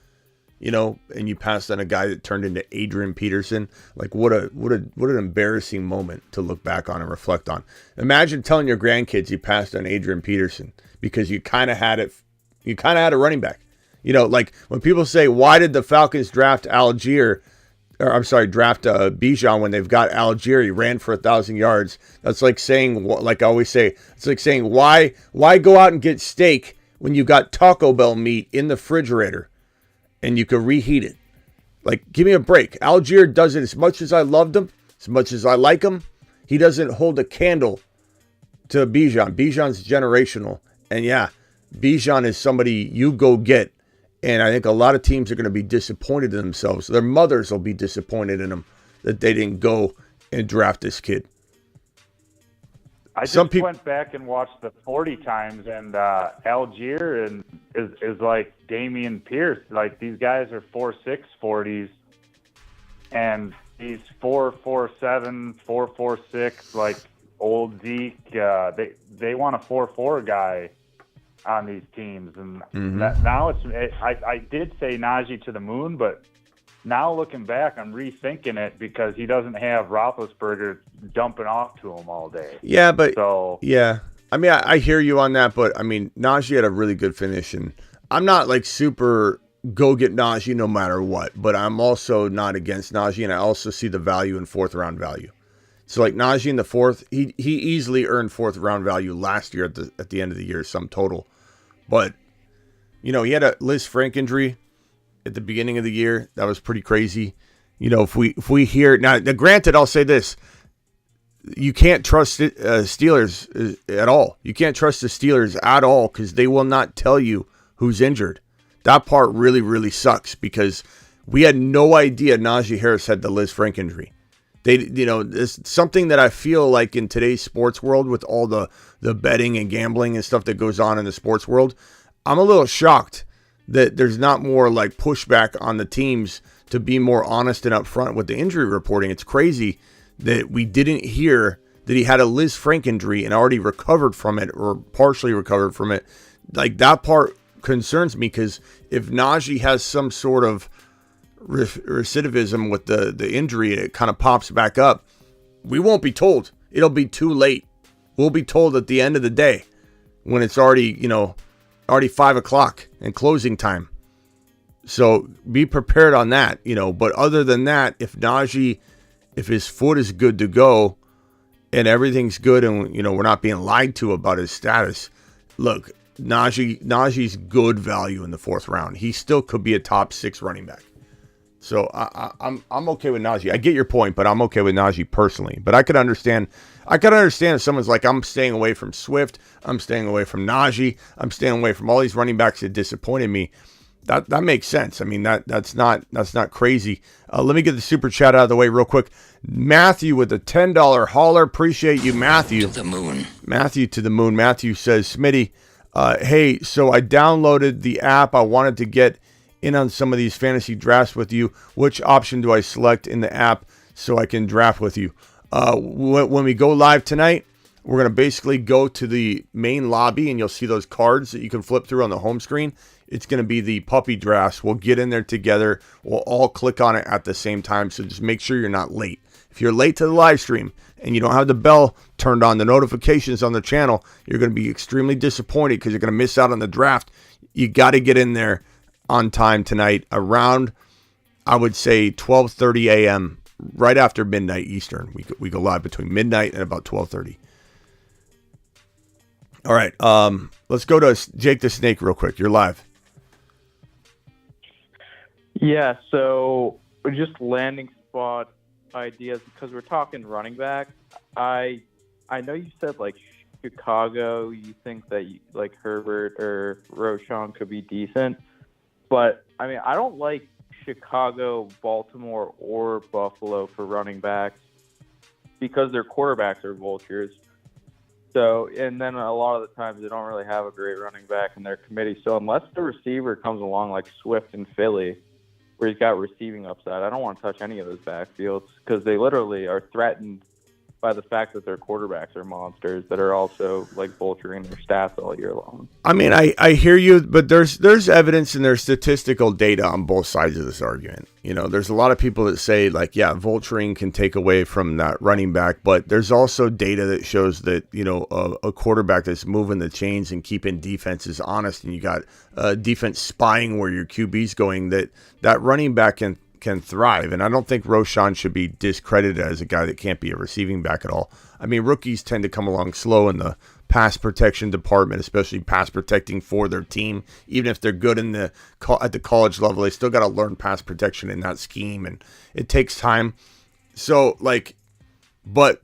you know, and you passed on a guy that turned into Adrian Peterson. Like, what an embarrassing moment to look back on and reflect on. Imagine telling your grandkids you passed on Adrian Peterson because you kind of had it. You kind of had a running back. You know, like when people say, why did the Falcons draft Bijan when they've got Algier? He ran for 1,000 yards. That's like saying, like I always say, it's like saying, why go out and get steak when you got Taco Bell meat in the refrigerator and you can reheat it? Like, give me a break. Algier does it. As much as I loved him, as much as I like him, he doesn't hold a candle to Bijan. Bijan's generational. And yeah, Bijan is somebody you go get. And I think a lot of teams are going to be disappointed in themselves. Their mothers will be disappointed in them that they didn't go and draft this kid. I just went back and watched the 40 times, and Algier is like Damian Pierce. Like, these guys are 4.6 40s, and he's 4.47, 4.46, like old Zeke. They want a 4.4 guy on these teams, and now I did say Najee to the moon, but now looking back, I'm rethinking it because he doesn't have Roethlisberger dumping off to him all day. Yeah, but yeah, I mean, I hear you on that, but I mean, Najee had a really good finish, and I'm not like super go get Najee no matter what, but I'm also not against Najee, and I also see the value in fourth round value. So like Najee in the fourth, he easily earned fourth round value last year at the end of the year, sum total. But, you know, he had a Liz Frank injury at the beginning of the year. That was pretty crazy. You know, if we hear now, granted, I'll say this: you can't trust Steelers at all. You can't trust the Steelers at all because they will not tell you who's injured. That part really, really sucks because we had no idea Najee Harris had the Liz Frank injury. It's something that I feel like in today's sports world with all the betting and gambling and stuff that goes on in the sports world, I'm a little shocked that there's not more like pushback on the teams to be more honest and upfront with the injury reporting. It's crazy that we didn't hear that he had a Liz Frank injury and already recovered from it or partially recovered from it. Like, that part concerns me because if Najee has some sort of recidivism with the injury, it kind of pops back up, we won't be told. It'll be too late. We'll be told at the end of the day when it's already 5 o'clock and closing time. So be prepared on that, but other than that, if his foot is good to go and everything's good and, we're not being lied to about his status, look, Najee's good value in the fourth round. He still could be a top 6 running back. So I'm okay with Najee. I get your point, but I'm okay with Najee personally. But I could understand if someone's like, I'm staying away from Swift, I'm staying away from Najee, I'm staying away from all these running backs that disappointed me. That makes sense. I mean, that's not crazy. Let me get the super chat out of the way real quick. Matthew with a $10 hauler. Appreciate you, Matthew. To the moon. Matthew to the moon. Matthew says, Smitty, hey, so I downloaded the app. I wanted to get in on some of these fantasy drafts with you. Which option do I select in the app so I can draft with you? When we go live tonight, we're going to basically go to the main lobby and you'll see those cards that you can flip through on the home screen. It's going to be the puppy drafts. We'll get in there together. We'll all click on it at the same time. So just make sure you're not late. If you're late to the live stream and you don't have the bell turned on, the notifications on the channel, you're going to be extremely disappointed because you're going to miss out on the draft. You got to get in there on time tonight around, I would say, 12:30 a.m., right after midnight Eastern. We go live between midnight and about 12:30. All right, let's go to Jake the Snake real quick. You're live. Yeah, so just landing spot ideas, because we're talking running back. I know you said like Chicago, you think that like Herbert or Roschon could be decent, but I mean I don't like Chicago, Baltimore, or Buffalo for running backs because their quarterbacks are vultures. So, and then a lot of the times they don't really have a great running back in their committee. So unless the receiver comes along like Swift in Philly, where he's got receiving upside, I don't want to touch any of those backfields because they literally are threatened by the fact that their quarterbacks are monsters that are also like vulturing their stats all year long. I mean, I hear you, but there's evidence and there's statistical data on both sides of this argument. You know, there's a lot of people that say like, yeah, vulturing can take away from that running back, but there's also data that shows that, you know, a quarterback that's moving the chains and keeping defenses honest, and you got defense spying where your QB's going, that running back can thrive. And I don't think Roschon should be discredited as a guy that can't be a receiving back at all. I mean, rookies tend to come along slow in the pass protection department, especially pass protecting for their team. Even if they're good at the college level, they still got to learn pass protection in that scheme, and it takes time. So like, but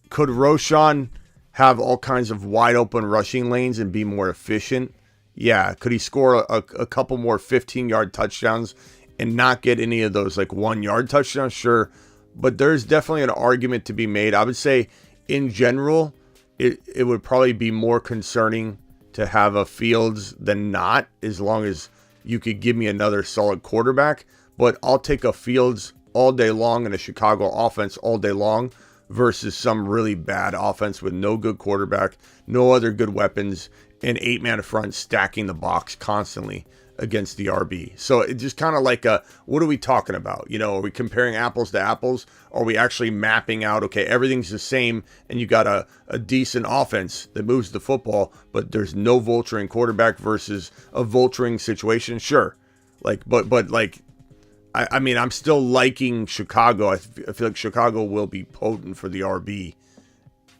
could Roschon have all kinds of wide open rushing lanes and be more efficient? Yeah. Could he score a couple more 15-yard touchdowns and not get any of those like 1-yard touchdowns? Sure. But there's definitely an argument to be made. I would say in general, it would probably be more concerning to have a Fields than not, as long as you could give me another solid quarterback. But I'll take a Fields all day long and a Chicago offense all day long versus some really bad offense with no good quarterback, no other good weapons, and 8-man front stacking the box constantly against the RB. So it's just kind of like what are we talking about? You know, are we comparing apples to apples? Or are we actually mapping out, okay, everything's the same and you got a decent offense that moves the football, but there's no vulturing quarterback versus a vulturing situation? Sure. Like, but like, I mean, I'm still liking Chicago. I feel like Chicago will be potent for the RB.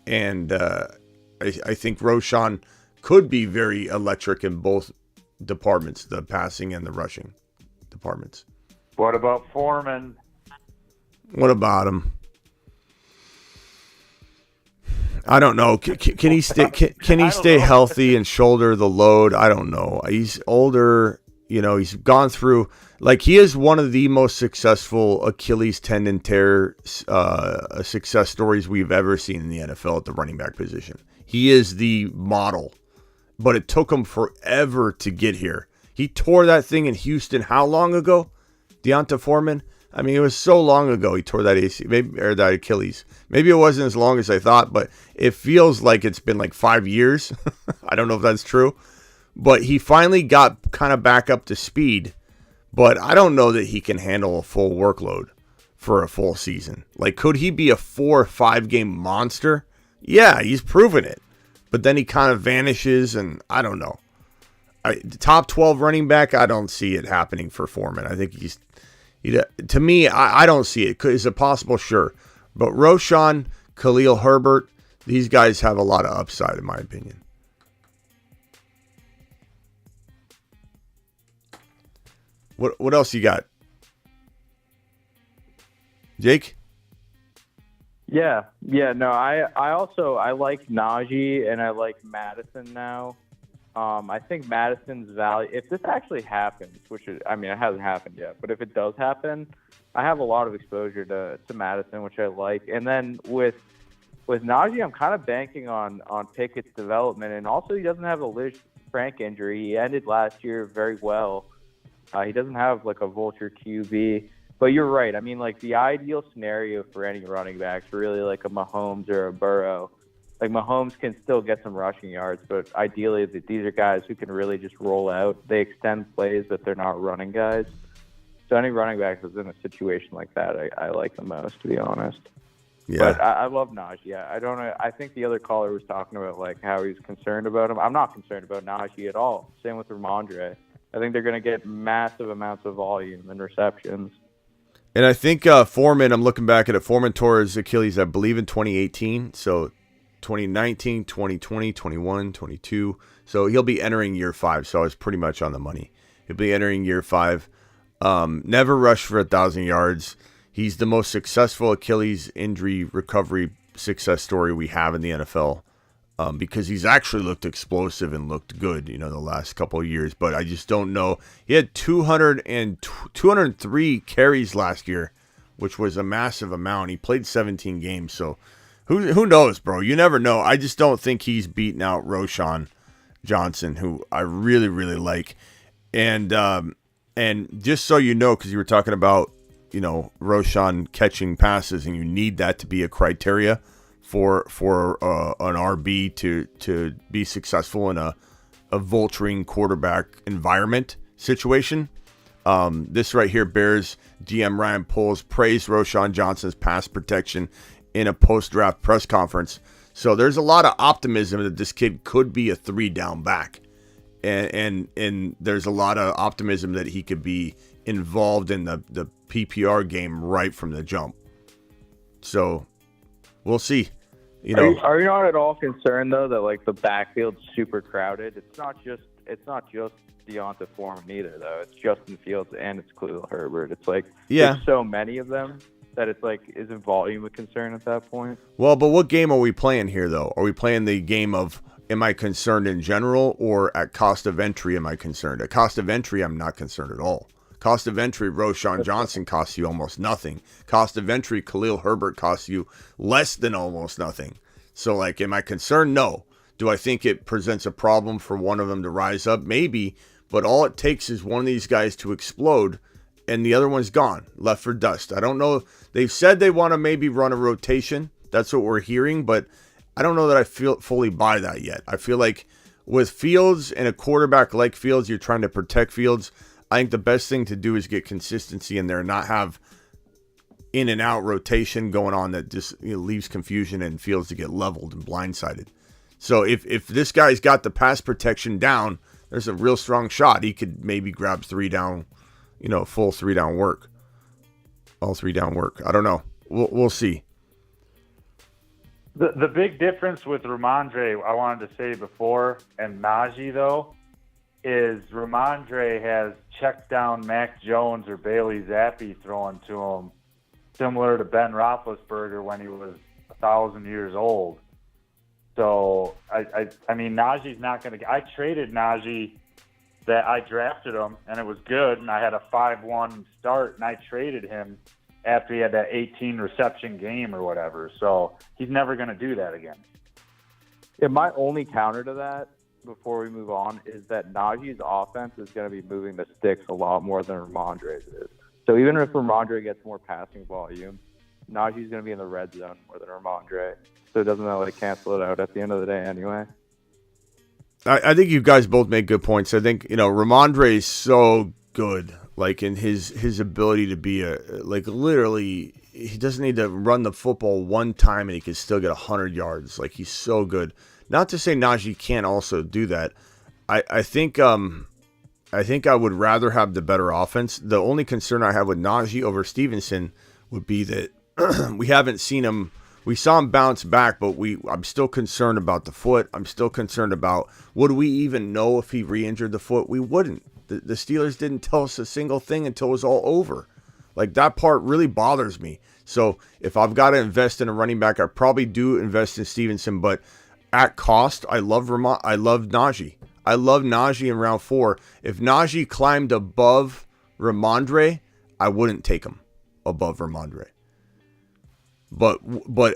And I think Roschon could be very electric in both departments, the passing and the rushing departments. What about Foreman? What about him? I don't know. Can he stay? Can he stay healthy and shoulder the load? I don't know. He's older. You know, he's gone through. Like, he is one of the most successful Achilles tendon tear success stories we've ever seen in the NFL at the running back position. He is the model. But it took him forever to get here. He tore that thing in Houston how long ago? Deonta Foreman? I mean, it was so long ago he tore that AC, or that Achilles. Maybe it wasn't as long as I thought, but it feels like it's been like 5 years. I don't know if that's true. But he finally got kind of back up to speed. But I don't know that he can handle a full workload for a full season. Like, could he be a 4 or 5 game monster? Yeah, he's proven it. But then he kind of vanishes, and I don't know. The top 12 running back, I don't see it happening for Foreman. I think to me, I don't see it. Is it possible? Sure. But Roschon, Khalil Herbert, these guys have a lot of upside, in my opinion. What else you got? Jake? Yeah. No, I like Najee and I like Mattison now. I think Madison's value, if this actually happens, it hasn't happened yet, but if it does happen, I have a lot of exposure to Mattison, which I like. And then with Najee, I'm kind of banking on Pickett's development, and also he doesn't have a Liz Frank injury. He ended last year very well. He doesn't have like a vulture QB. But you're right. I mean, like, the ideal scenario for any running back is really like a Mahomes or a Burrow. Like, Mahomes can still get some rushing yards, but ideally these are guys who can really just roll out. They extend plays, but they're not running guys. So any running back that's in a situation like that, I like the most, to be honest. Yeah. But I love Najee. I don't know. I think the other caller was talking about like how he's concerned about him. I'm not concerned about Najee at all. Same with Ramondre. I think they're going to get massive amounts of volume and receptions. And I think Foreman, I'm looking back at it, Foreman tore his Achilles, I believe, in 2018. So 2019, 2020, 21, 22. So he'll be entering year 5. So I was pretty much on the money. He'll be entering year 5. Never rushed for 1,000 yards. He's the most successful Achilles injury recovery success story we have in the NFL, because he's actually looked explosive and looked good, the last couple of years. But I just don't know. He had 203 carries last year, which was a massive amount. He played 17 games, so who knows, bro? You never know. I just don't think he's beaten out Roschon Johnson, who I really, really like. And just so you know, because you were talking about, Roschon catching passes, and you need that to be a criteria for an RB to be successful in a vulturing quarterback environment situation. This right here, Bears GM Ryan Poles praised Roschon Johnson's pass protection in a post-draft press conference. So there's a lot of optimism that this kid could be a 3-down back. And there's a lot of optimism that he could be involved in the PPR game right from the jump. So we'll see. Are you not at all concerned though that like the backfield's super crowded? It's not just Deonta Foreman either though. It's Justin Fields and it's Khalil Herbert. It's like there's so many of them that it's like, isn't volume a concern at that point? Well, but what game are we playing here though? Are we playing the game of am I concerned in general, or at cost of entry am I concerned? At cost of entry, I'm not concerned at all. Cost of entry, Roschon Johnson costs you almost nothing. Cost of entry, Khalil Herbert costs you less than almost nothing. So, like, am I concerned? No. Do I think it presents a problem for one of them to rise up? Maybe. But all it takes is one of these guys to explode, and the other one's gone, left for dust. I don't know. They've said they want to maybe run a rotation. That's what we're hearing, but I don't know that I fully buy that yet. I feel like with Fields and a quarterback like Fields, you're trying to protect Fields. I think the best thing to do is get consistency in there and not have in and out rotation going on that just leaves confusion and Fields to get leveled and blindsided. So if this guy's got the pass protection down, there's a real strong shot he could maybe grab 3 down, full 3 down work. All 3 down work. I don't know. We'll see. The big difference with Ramondre, I wanted to say before, and Najee, though, is Ramondre has checked down Mac Jones or Bailey Zappi throwing to him, similar to Ben Roethlisberger when he was 1,000 years old. So, I mean, Najee's not going to – I traded Najee that I drafted him, and it was good, and I had a 5-1 start, and I traded him after he had that 18 reception game or whatever. So he's never going to do that again. Yeah, my only counter to that before we move on is that Najee's offense is going to be moving the sticks a lot more than Ramondre's is. So even if Ramondre gets more passing volume, Najee's going to be in the red zone more than Ramondre. So it doesn't really cancel it out at the end of the day anyway. I think you guys both make good points. I think, Ramondre is so good. Like in his ability to be literally, he doesn't need to run the football one time and he can still get 100 yards. Like he's so good. Not to say Najee can't also do that. I think I would rather have the better offense. The only concern I have with Najee over Stevenson would be that we haven't seen him. We saw him bounce back, but I'm still concerned about the foot. I'm still concerned about, would we even know if he re-injured the foot? We wouldn't. The Steelers didn't tell us a single thing until it was all over. Like, that part really bothers me. So if I've got to invest in a running back, I probably do invest in Stevenson. But at cost, I love Najee. I love Najee in round 4. If Najee climbed above Ramondre, I wouldn't take him above Ramondre. But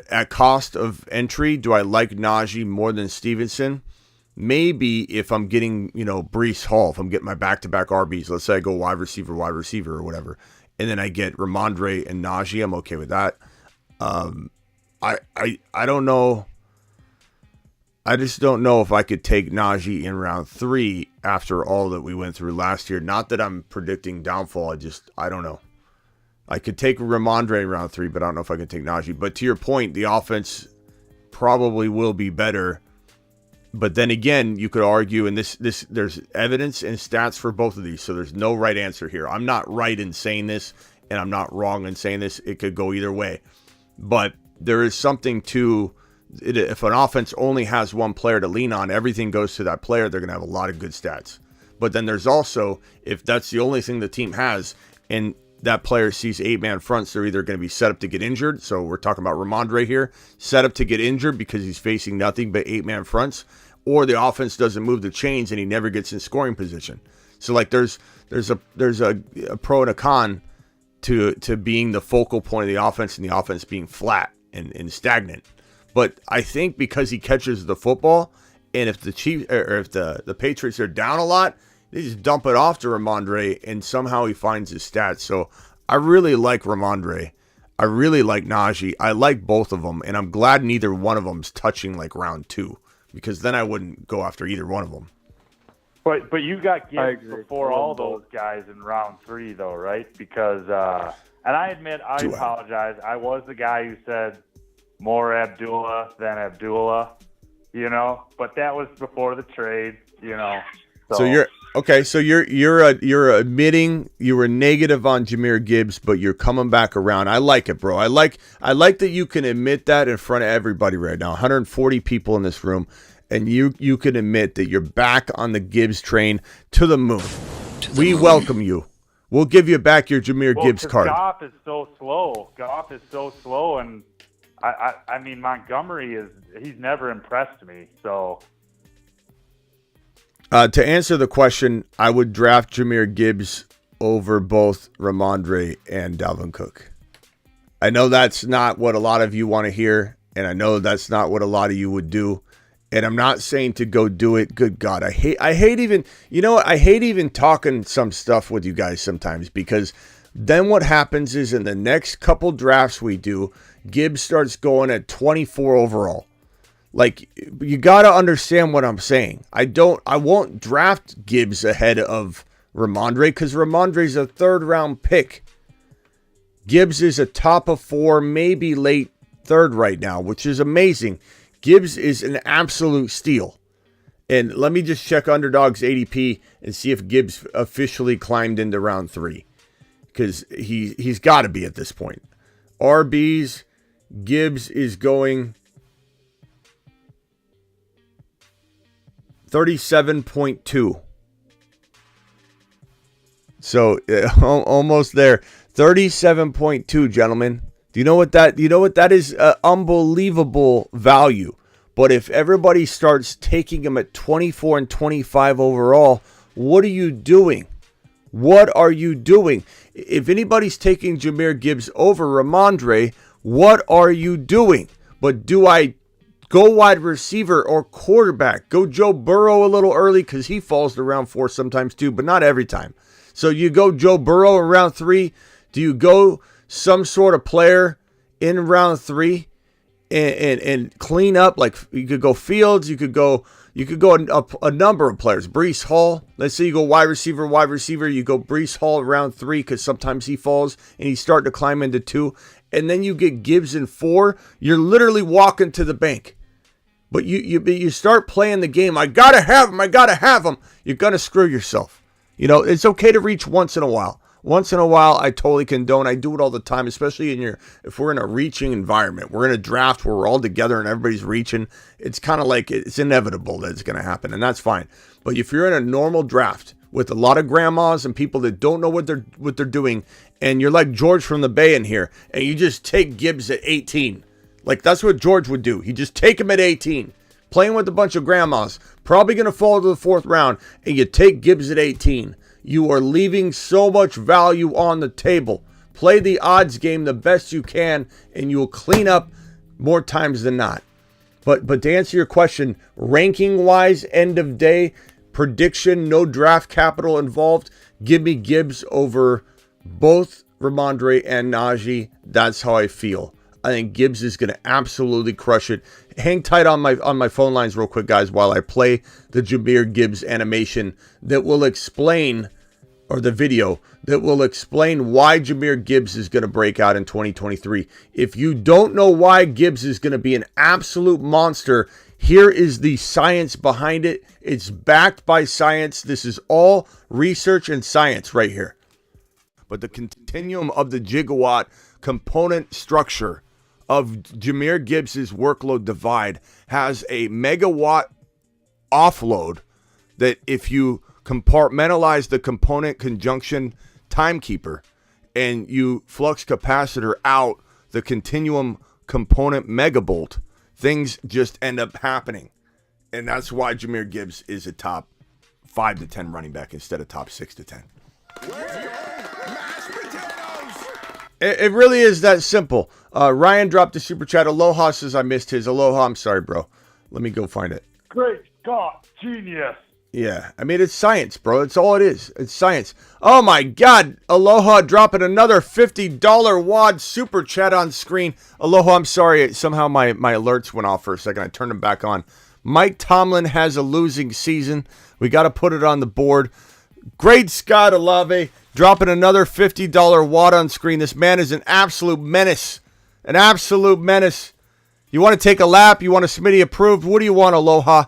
at cost of entry, do I like Najee more than Stevenson? Maybe if I'm getting, Breece Hall, if I'm getting my back-to-back RBs, let's say I go wide receiver or whatever, and then I get Ramondre and Najee, I'm okay with that. I don't know. I just don't know if I could take Najee in round 3 after all that we went through last year. Not that I'm predicting downfall. I don't know. I could take Ramondre in round 3, but I don't know if I can take Najee. But to your point, the offense probably will be better. But then again, you could argue, and there's evidence and stats for both of these, so there's no right answer here. I'm not right in saying this, and I'm not wrong in saying this. It could go either way. But there is something to it. If an offense only has one player to lean on, everything goes to that player, they're going to have a lot of good stats. But then there's also, if that's the only thing the team has, and that player sees 8-man fronts, they're either going to be set up to get injured. So we're talking about Ramondre here, set up to get injured because he's facing nothing but 8-man fronts, or the offense doesn't move the chains and he never gets in scoring position. So like there's a pro and a con to being the focal point of the offense and the offense being flat and stagnant. But I think because he catches the football, and if the Chiefs or if the Patriots are down a lot, they just dump it off to Ramondre, and somehow he finds his stats. So I really like Ramondre. I really like Najee. I like both of them, and I'm glad neither one of them's touching like round 2, because then I wouldn't go after either one of them. But you got Gibbs before all those guys in round 3, though, right? Because, and I admit, I apologize. I was the guy who said more Abdullah than Abdullah, but that was before the trade, So you're okay. So you're admitting you were negative on Jahmyr Gibbs, but you're coming back around. I like it, bro. I like that you can admit that in front of everybody right now. 140 people in this room, and you can admit that you're back on the Gibbs train to the moon. We welcome you. We'll give you back your Jahmyr Gibbs card. Goff is so slow, and I mean Montgomery he's never impressed me. So. To answer the question, I would draft Jahmyr Gibbs over both Ramondre and Dalvin Cook. I know that's not what a lot of you want to hear, and I know that's not what a lot of you would do. And I'm not saying to go do it. Good God, I hate even talking some stuff with you guys sometimes, because then what happens is in the next couple drafts we do, Gibbs starts going at 24 overall. Like, you got to understand what I'm saying. I won't draft Gibbs ahead of Ramondre because Ramondre's a 3rd round pick. Gibbs is a top of 4, maybe late 3rd right now, which is amazing. Gibbs is an absolute steal. And let me just check Underdog's ADP and see if Gibbs officially climbed into round 3, because he's got to be at this point. RBs, Gibbs is going 37.2. So almost there. 37.2, gentlemen. Do you know what that is? Unbelievable value. But if everybody starts taking him at 24 and 25 overall, what are you doing? What are you doing? If anybody's taking Jahmyr Gibbs over Ramondre, what are you doing? But do I go wide receiver or quarterback? Go Joe Burrow a little early because he falls to round 4 sometimes too, but not every time. So you go Joe Burrow in round 3. Do you go some sort of player in round 3 and clean up? Like, you could go Fields, you could go a number of players. Breece Hall. Let's say you go wide receiver. You go Breece Hall in round 3 because sometimes he falls and he's starting to climb into 2. And then you get Gibbs in 4. You're literally walking to the bank. But you start playing the game. I gotta have him. You're gonna screw yourself. It's okay to reach once in a while. Once in a while, I totally condone. I do it all the time, especially if we're in a reaching environment. We're in a draft where we're all together and everybody's reaching. It's kind of like it's inevitable that it's going to happen, and that's fine. But if you're in a normal draft with a lot of grandmas and people that don't know what they're doing, and you're like George from the Bay in here, and you just take Gibbs at 18, like that's what George would do. He'd just take him at 18, playing with a bunch of grandmas, probably going to fall to the 4th round, and you take Gibbs at 18. You are leaving so much value on the table. Play the odds game the best you can, and you will clean up more times than not. But to answer your question, ranking-wise, end of day, prediction, no draft capital involved, give me Gibbs over both Ramondre and Najee. That's how I feel. I think Gibbs is going to absolutely crush it. Hang tight on my phone lines real quick, guys, while I play the Jahmyr Gibbs animation that will explain, or the video that will explain why Jahmyr Gibbs is going to break out in 2023. If you don't know why Gibbs is going to be an absolute monster, here is the science behind it. It's backed by science. This is all research and science right here. But the continuum of the gigawatt component structure of Jahmyr Gibbs's workload divide has a megawatt offload that if you compartmentalize the component conjunction timekeeper and you flux capacitor out the continuum component megabolt, things just end up happening. And that's why Jahmyr Gibbs is a top 5 to 10 running back instead of top 6 to 10. It really is that simple. Ryan dropped a super chat. Aloha says I missed his. Aloha, I'm sorry, bro. Let me go find it. Great Scott, genius. Yeah, I mean, it's science, bro. It's all it is. It's science. Oh, my God. Aloha dropping another $50 WAD super chat on screen. Aloha, I'm sorry. Somehow my alerts went off for a second. I turned them back on. Mike Tomlin has a losing season. We got to put it on the board. Great Scott Olave dropping another $50 WAD on screen. This man is an absolute menace. An absolute menace. You want to take a lap? You want a Smitty approved? What do you want, Aloha?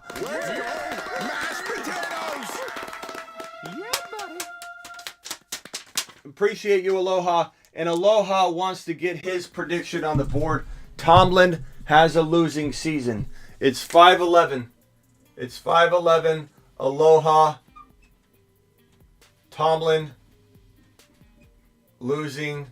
Appreciate you, Aloha. And Aloha wants to get his prediction on the board. Tomlin has a losing season. It's 5-11. It's 5-11. Aloha. Tomlin losing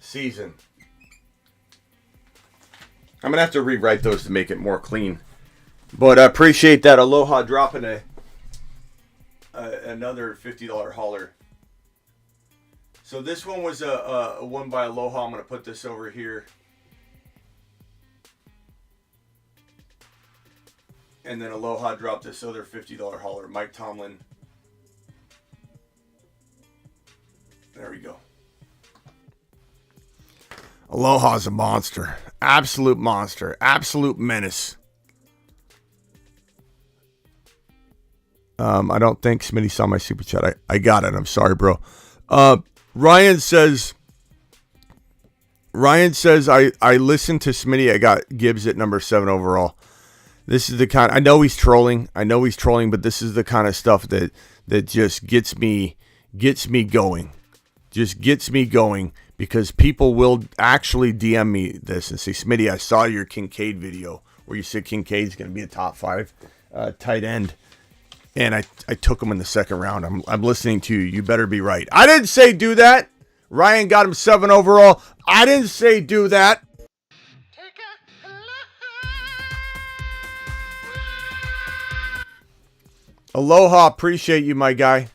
season. I'm gonna have to rewrite those to make it more clean, but I appreciate that. Aloha dropping another $50 hauler. So this one was a one by Aloha. I'm gonna put this over here. And then Aloha dropped this other $50 hauler. Mike Tomlin. There we go. Aloha's a monster. Absolute monster. Absolute menace. I don't think Smitty saw my super chat. I got it. I'm sorry, bro. Ryan says I listened to Smitty. I got Gibbs at number 7 overall. This is the kind, I know he's trolling, but this is the kind of stuff that just gets me going. Just gets me going because people will actually DM me this and say, Smitty, I saw your Kincaid video where you said Kincaid's going to be a top 5 tight end. And I took him in the second round. I'm listening to you. You better be right. I didn't say do that. Ryan got him 7 overall. I didn't say do that. Aloha, appreciate you, my guy.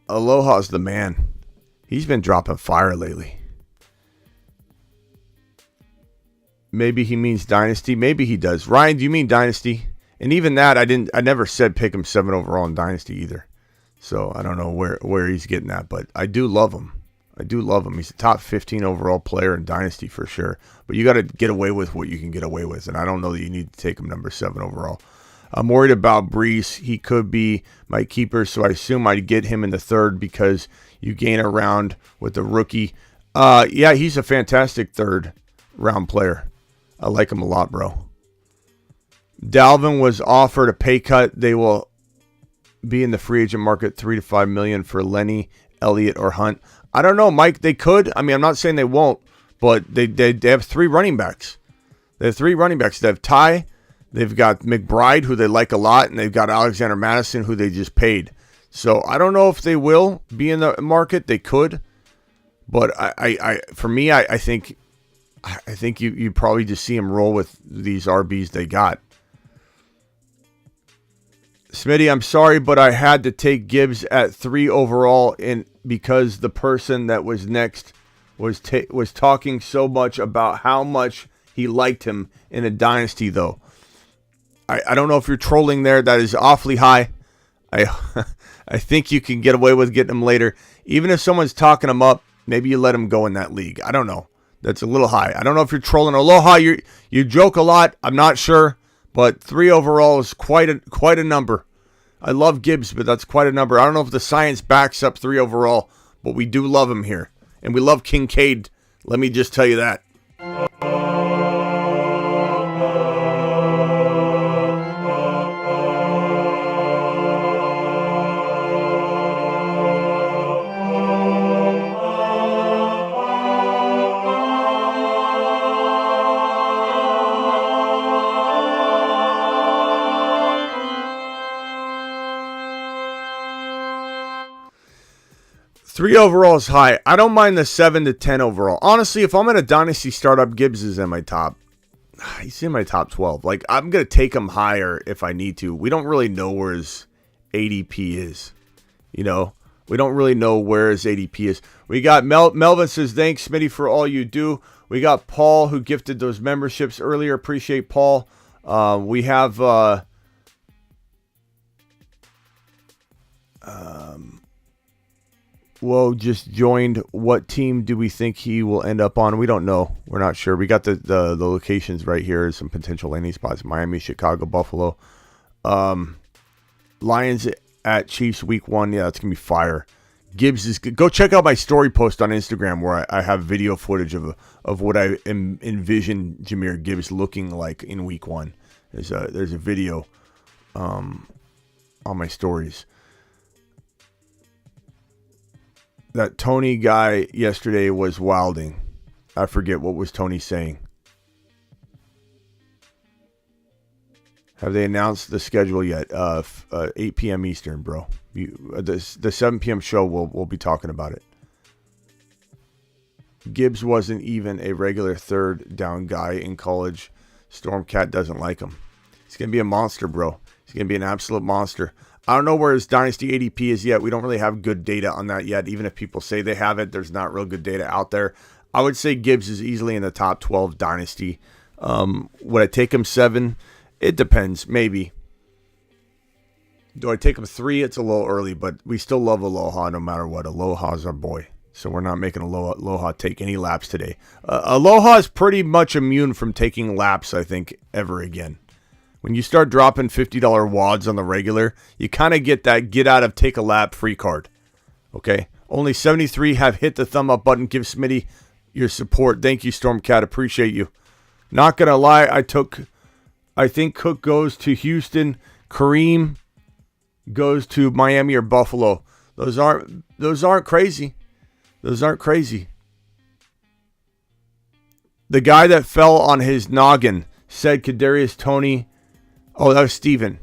Aloha's the man. He's been dropping fire lately. Maybe he means Dynasty. Maybe he does. Ryan, do you mean Dynasty? And even that, I never said pick him 7 overall in Dynasty either. So I don't know where he's getting that, but I do love him. He's a top 15 overall player in Dynasty for sure. But you got to get away with what you can get away with. And I don't know that you need to take him number 7 overall. I'm worried about Brees. He could be my keeper, so I assume I'd get him in the 3rd because you gain a round with the rookie. Yeah, he's a fantastic 3rd round player. I like him a lot, bro. Dalvin was offered a pay cut. They will be in the free agent market $3 to $5 million for Lenny, Elliott, or Hunt. I don't know, Mike. They could. I mean, I'm not saying they won't, but they have 3 running backs. They have 3 running backs. They have Ty. They've got McBride, who they like a lot, and they've got Alexander Mattison, who they just paid. So I don't know if they will be in the market. They could, but for me, I think you probably just see them roll with these RBs they got. Smitty, I'm sorry, but I had to take Gibbs at 3 overall because the person that was next was talking so much about how much he liked him in a dynasty, though. I don't know if you're trolling there. That is awfully high. I I think you can get away with getting him later. Even if someone's talking him up, maybe you let him go in that league. I don't know. That's a little high. I don't know if you're trolling. Aloha, you joke a lot. I'm not sure, but 3 overall is quite a number. I love Gibbs, but that's quite a number. I don't know if the science backs up 3 overall, but we do love him here, and we love Kincaid. Let me just tell you that. Three overall is high. I don't mind the 7 to 10 overall. Honestly, if I'm in a Dynasty startup, Gibbs is in my top. He's in my top 12. Like, I'm going to take him higher if I need to. We don't really know where his ADP is. You know, we don't really know where his ADP is. We got Melvin says, thanks, Smitty, for all you do. We got Paul, who gifted those memberships earlier. Appreciate Paul. We have... Whoa, just joined. What team do we think he will end up on? We don't know. We're not sure. We got the locations right here. Some potential landing spots. Miami, Chicago, Buffalo. Lions at Chiefs week 1. Yeah, that's going to be fire. Gibbs is good. Go check out my story post on Instagram where I have video footage of what I envision Jahmyr Gibbs looking like in week 1. There's a video on my stories. That Tony guy yesterday was wilding. I forget what was Tony saying. Have they announced the schedule yet? 8 p.m. Eastern, bro. The 7 p.m. show, we'll be talking about it. Gibbs wasn't even a regular third down guy in college. Stormcat doesn't like him. He's going to be a monster, bro. He's going to be an absolute monster. I don't know where his Dynasty ADP is yet. We don't really have good data on that yet. Even if people say they have it, there's not real good data out there. I would say Gibbs is easily in the top 12 Dynasty. Would I take him 7? It depends. Maybe. Do I take him 3? It's a little early, but we still love Aloha no matter what. Aloha's our boy. So we're not making Aloha take any laps today. Aloha is pretty much immune from taking laps, I think, ever again. When you start dropping $50 wads on the regular, you kind of get that get out of take a lap free card. Okay? Only 73 have hit the thumb up button. Give Smitty your support. Thank you, Stormcat. Appreciate you. Not going to lie, I think Cook goes to Houston. Kareem goes to Miami or Buffalo. Those aren't crazy. Those aren't crazy. The guy that fell on his noggin said Kadarius Toney. Oh, that was Steven.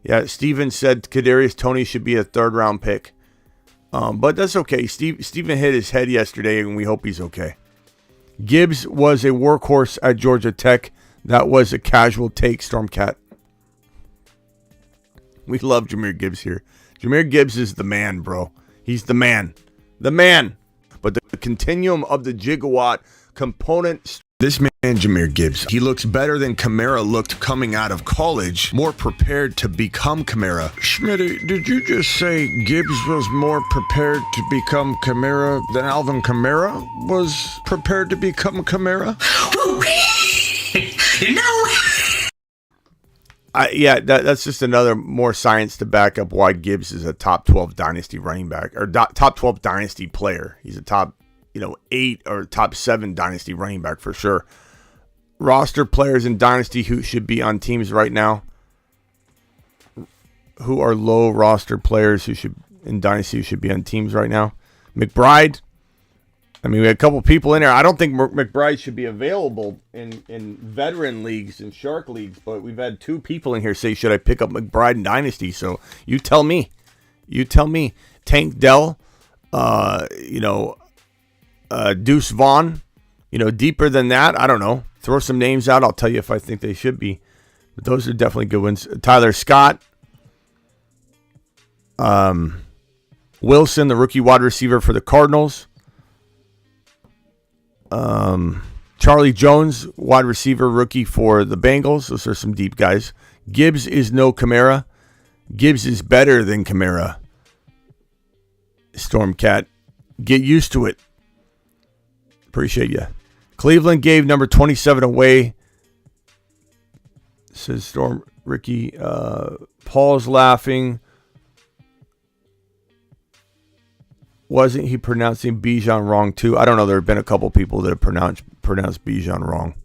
Yeah, Steven said Kadarius Toney should be a 3rd round pick. But that's okay. Steven hit his head yesterday, and we hope he's okay. Gibbs was a workhorse at Georgia Tech. That was a casual take, Stormcat. We love Jahmyr Gibbs here. Jahmyr Gibbs is the man, bro. He's the man. The man. But the continuum of the gigawatt component... This man, Jahmyr Gibbs, he looks better than Kamara looked coming out of college, more prepared to become Kamara. Schmitty, did you just say Gibbs was more prepared to become Kamara than Alvin Kamara was prepared to become Kamara? That's just another more science to back up why Gibbs is a top 12 Dynasty running back, or top 12 Dynasty player. He's a top 8 or top 7 Dynasty running back for sure. Roster players in Dynasty who should be on teams right now. Who are low roster players who should be on teams right now? McBride. I mean, we had a couple people in there. I don't think McBride should be available in veteran leagues and shark leagues, but we've had 2 people in here say, should I pick up McBride in Dynasty? So you tell me. Tank Dell, Deuce Vaughn, deeper than that, I don't know. Throw some names out. I'll tell you if I think they should be. But those are definitely good ones. Tyler Scott. Wilson, the rookie wide receiver for the Cardinals. Charlie Jones, wide receiver rookie for the Bengals. Those are some deep guys. Gibbs is no Kamara. Gibbs is better than Kamara. Stormcat, get used to it. Appreciate you. Cleveland gave number 27 away. Says Storm Ricky. Paul's laughing. Wasn't he pronouncing Bijan wrong too? I don't know. There have been a couple people that have pronounced Bijan wrong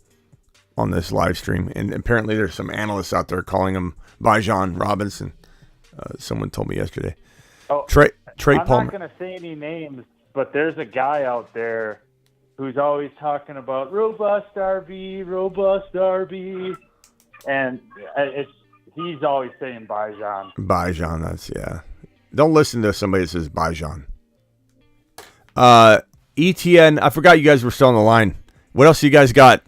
on this live stream, and apparently there's some analysts out there calling him Bijan Robinson. Someone told me yesterday. Oh, Trey I'm Palmer. not going to say any names, but there's a guy out there who's always talking about robust RB, and he's always saying Bijan. Bijan, that's, yeah. Don't listen to somebody that says Bijan. ETN, I forgot you guys were still on the line. What else you guys got?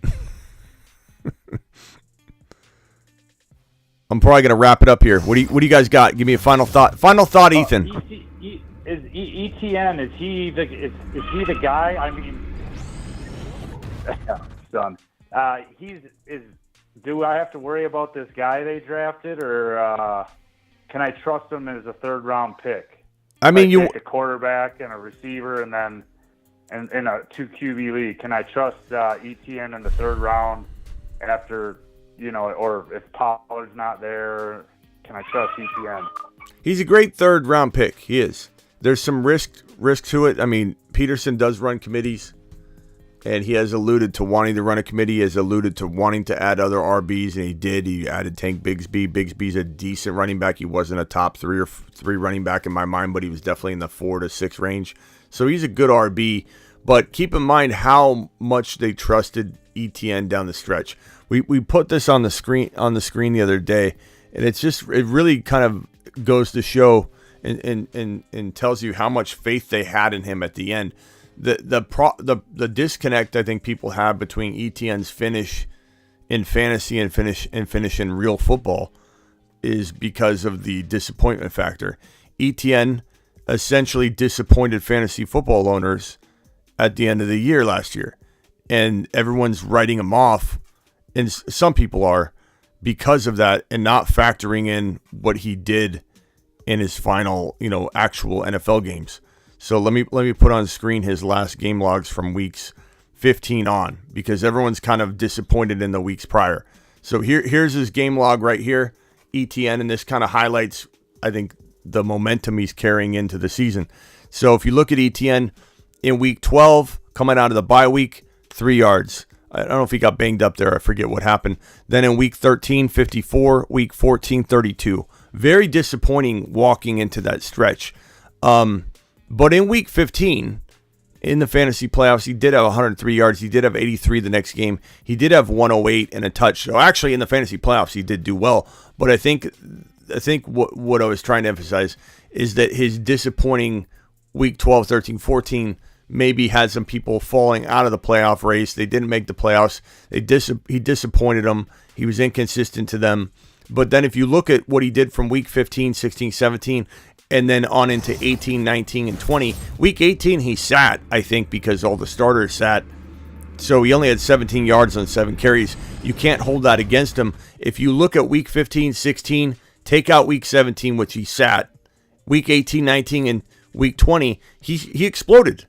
I'm probably going to wrap it up here. What do you guys got? Give me a final thought. Final thought, Ethan. Is ETN, is he the guy? I mean, son, do I have to worry about this guy they drafted, or can I trust him as a third-round pick? I mean, you take a quarterback and a receiver, and then in a 2 QB league. Can I trust ETN in the third round after, or if Pollard's not there? Can I trust ETN? He's a great third-round pick. He is. There's some risk to it. I mean, Peterson does run committees, and he has alluded to wanting to run a committee. He has alluded to wanting to add other RBs, and he did. He added Tank Bigsby. Bigsby's a decent running back. He wasn't a top 3 running back in my mind, but he was definitely in the 4 to 6 range. So he's a good RB. But keep in mind how much they trusted ETN down the stretch. We put this on the screen the other day, and it really kind of goes to show and tells you how much faith they had in him at the end. The disconnect I think people have between ETN's finish in fantasy and finish in real football is because of the disappointment factor. ETN essentially disappointed fantasy football owners at the end of the year last year, and everyone's writing him off, and some people are, because of that, and not factoring in what he did in his final, actual NFL games. So let me put on screen his last game logs from weeks 15 on, because everyone's kind of disappointed in the weeks prior. So here's his game log right here, ETN, and this kind of highlights, I think, the momentum he's carrying into the season. So if you look at ETN in week 12, coming out of the bye week, 3 yards. I don't know if he got banged up there. I forget what happened. Then in week 13, 54, week 14, 32. Very disappointing walking into that stretch. But in week 15, in the fantasy playoffs, he did have 103 yards. He did have 83 the next game. He did have 108 and a touch. So actually, in the fantasy playoffs, he did do well. But I think what I was trying to emphasize is that his disappointing week 12, 13, 14 maybe had some people falling out of the playoff race. They didn't make the playoffs. He disappointed them. He was inconsistent to them. But then if you look at what he did from week 15, 16, 17, and then on into 18, 19, and 20, week 18 he sat, I think, because all the starters sat. So he only had 17 yards on 7 carries. You can't hold that against him. If you look at week 15, 16, take out week 17, which he sat, week 18, 19, and week 20, he exploded.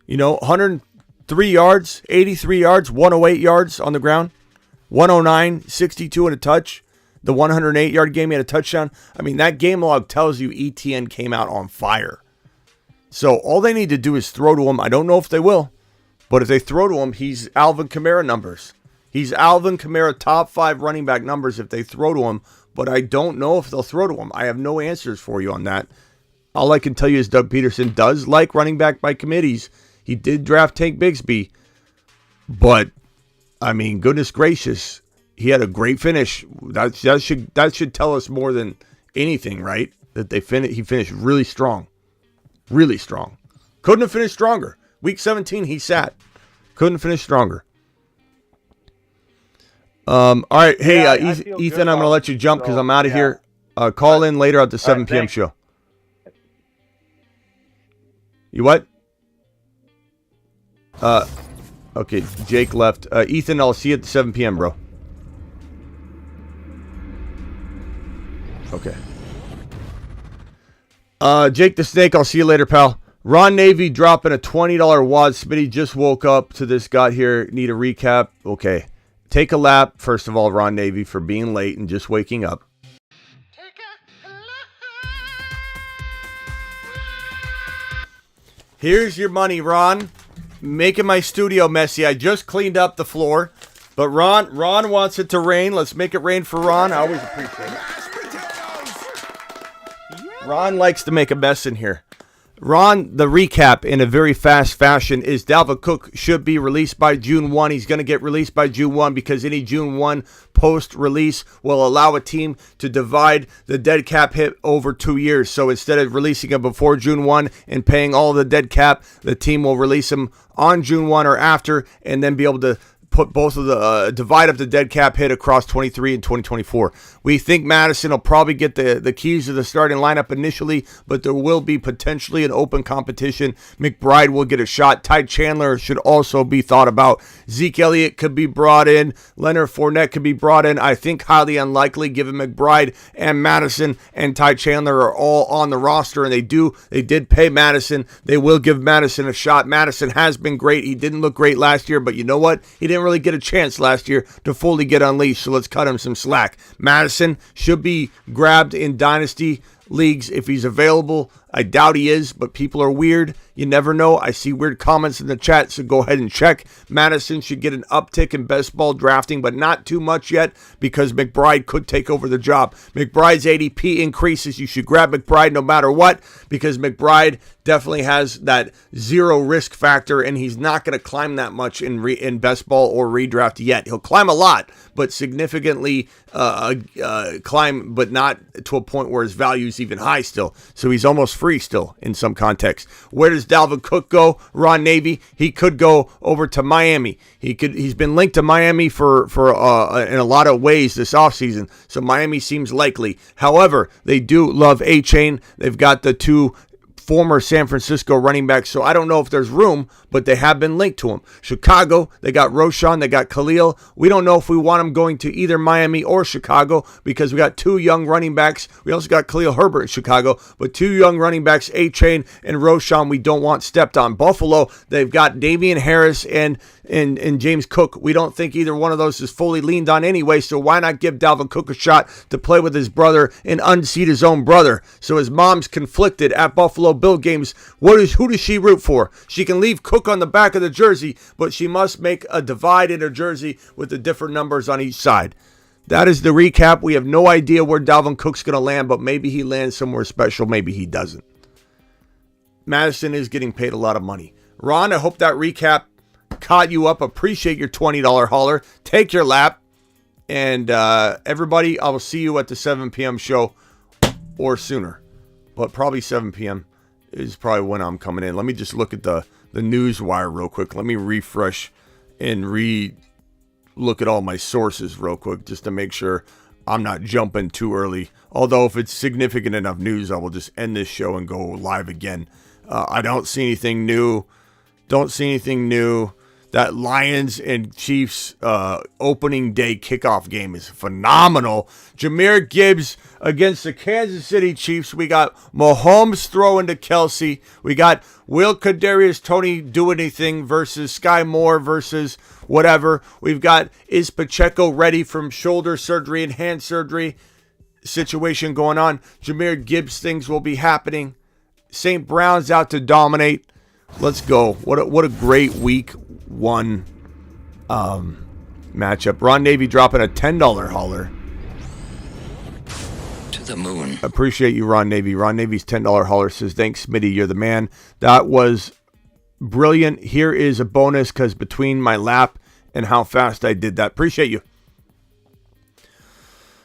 103 yards, 83 yards, 108 yards on the ground, 109, 62 and a touch. The 108-yard game, he had a touchdown. I mean, that game log tells you ETN came out on fire. So all they need to do is throw to him. I don't know if they will, but if they throw to him, he's Alvin Kamara numbers. He's Alvin Kamara top 5 running back numbers if they throw to him, but I don't know if they'll throw to him. I have no answers for you on that. All I can tell you is Doug Peterson does like running back by committees. He did draft Tank Bigsby, but, I mean, goodness gracious, he had a great finish. That should tell us more than anything, right? That he finished really strong. Really strong. Couldn't have finished stronger. Week 17, he sat. Couldn't finish stronger. All right. Hey, Ethan, I'm going to let you jump because I'm out of here. Call in later at the 7 p.m. show. You what? Okay, Jake left. Ethan, I'll see you at 7 p.m., bro. Okay. Jake the Snake, I'll see you later, pal. Ron Navy dropping a $20 wad. Smitty just woke up to this, got here. Need a recap. Okay. Take a lap, first of all, Ron Navy, for being late and just waking up. Here's your money, Ron. Making my studio messy. I just cleaned up the floor. But Ron wants it to rain. Let's make it rain for Ron. I always appreciate it. Ron likes to make a mess in here. Ron, the recap in a very fast fashion is Dalvin Cook should be released by June 1. He's going to get released by June 1 because any June 1 post-release will allow a team to divide the dead cap hit over 2 years. So instead of releasing him before June 1 and paying all the dead cap, the team will release him on June 1 or after and then be able to put both of the divide up the dead cap hit across 23 and 2024. We think Mattison will probably get the keys to the starting lineup initially, but there will be potentially an open competition. McBride will get a shot. Ty Chandler should also be thought about. Zeke Elliott could be brought in. Leonard Fournette could be brought in. I think highly unlikely given McBride and Mattison and Ty Chandler are all on the roster, and they did pay Mattison. They will give Mattison a shot. Mattison has been great. He didn't look great last year, but you know what? He didn't really get a chance last year to fully get unleashed, so let's cut him some slack. Mattison should be grabbed in Dynasty leagues if he's available. I doubt he is, but people are weird. You never know. I see weird comments in the chat, so go ahead and check. Mattison should get an uptick in best ball drafting, but not too much yet because McBride could take over the job. McBride's ADP increases. You should grab McBride no matter what because McBride definitely has that zero risk factor, and he's not going to climb that much in best ball or redraft yet. He'll climb a lot, but significantly climb, but not to a point where his value is even high still. So he's almost free still in some context. Where does Dalvin Cook go? Ron Navy. He could go over to Miami. He's been linked to Miami for in a lot of ways this offseason. So Miami seems likely. However, they do love A-Chain. They've got the two former San Francisco running backs, so I don't know if there's room, but they have been linked to him. Chicago, they got Roshan, they got Khalil. We don't know if we want him going to either Miami or Chicago because we got two young running backs. We also got Khalil Herbert in Chicago, but two young running backs, A-Chain and Roshan, we don't want stepped on. Buffalo, they've got Damian Harris and James Cook. We don't think either one of those is fully leaned on anyway, so why not give Dalvin Cook a shot to play with his brother and unseat his own brother? So his mom's conflicted at Buffalo Bill games. Who does she root for? She can leave Cook on the back of the jersey, but she must make a divide in her jersey with the different numbers on each side. That is the recap. We have no idea where Dalvin Cook's going to land, but maybe he lands somewhere special. Maybe he doesn't. Mattison is getting paid a lot of money. Ron, I hope that recap caught you up. Appreciate your $20 hauler. Take your lap. And everybody, I will see you at the 7 p.m. show or sooner. But probably 7 p.m. is probably when I'm coming in. Let me just look at the news wire real quick. Let me refresh and look at all my sources real quick just to make sure I'm not jumping too early. Although if it's significant enough news, I will just end this show and go live again. I don't see anything new. That Lions and Chiefs opening day kickoff game is phenomenal. Jahmyr Gibbs against the Kansas City Chiefs. We got Mahomes throwing to Kelsey. We got will Kadarius Toney do anything versus Sky Moore versus whatever. We've got is Pacheco ready from shoulder surgery and hand surgery situation going on. Jahmyr Gibbs things will be happening. St. Brown's out to dominate. Let's go. What a great week one matchup. Ron Navy dropping a $10 hauler. To the moon. Appreciate you, Ron Navy. Ron Navy's $10 hauler says, thanks, Smitty. You're the man. That was brilliant. Here is a bonus because between my lap and how fast I did that. Appreciate you.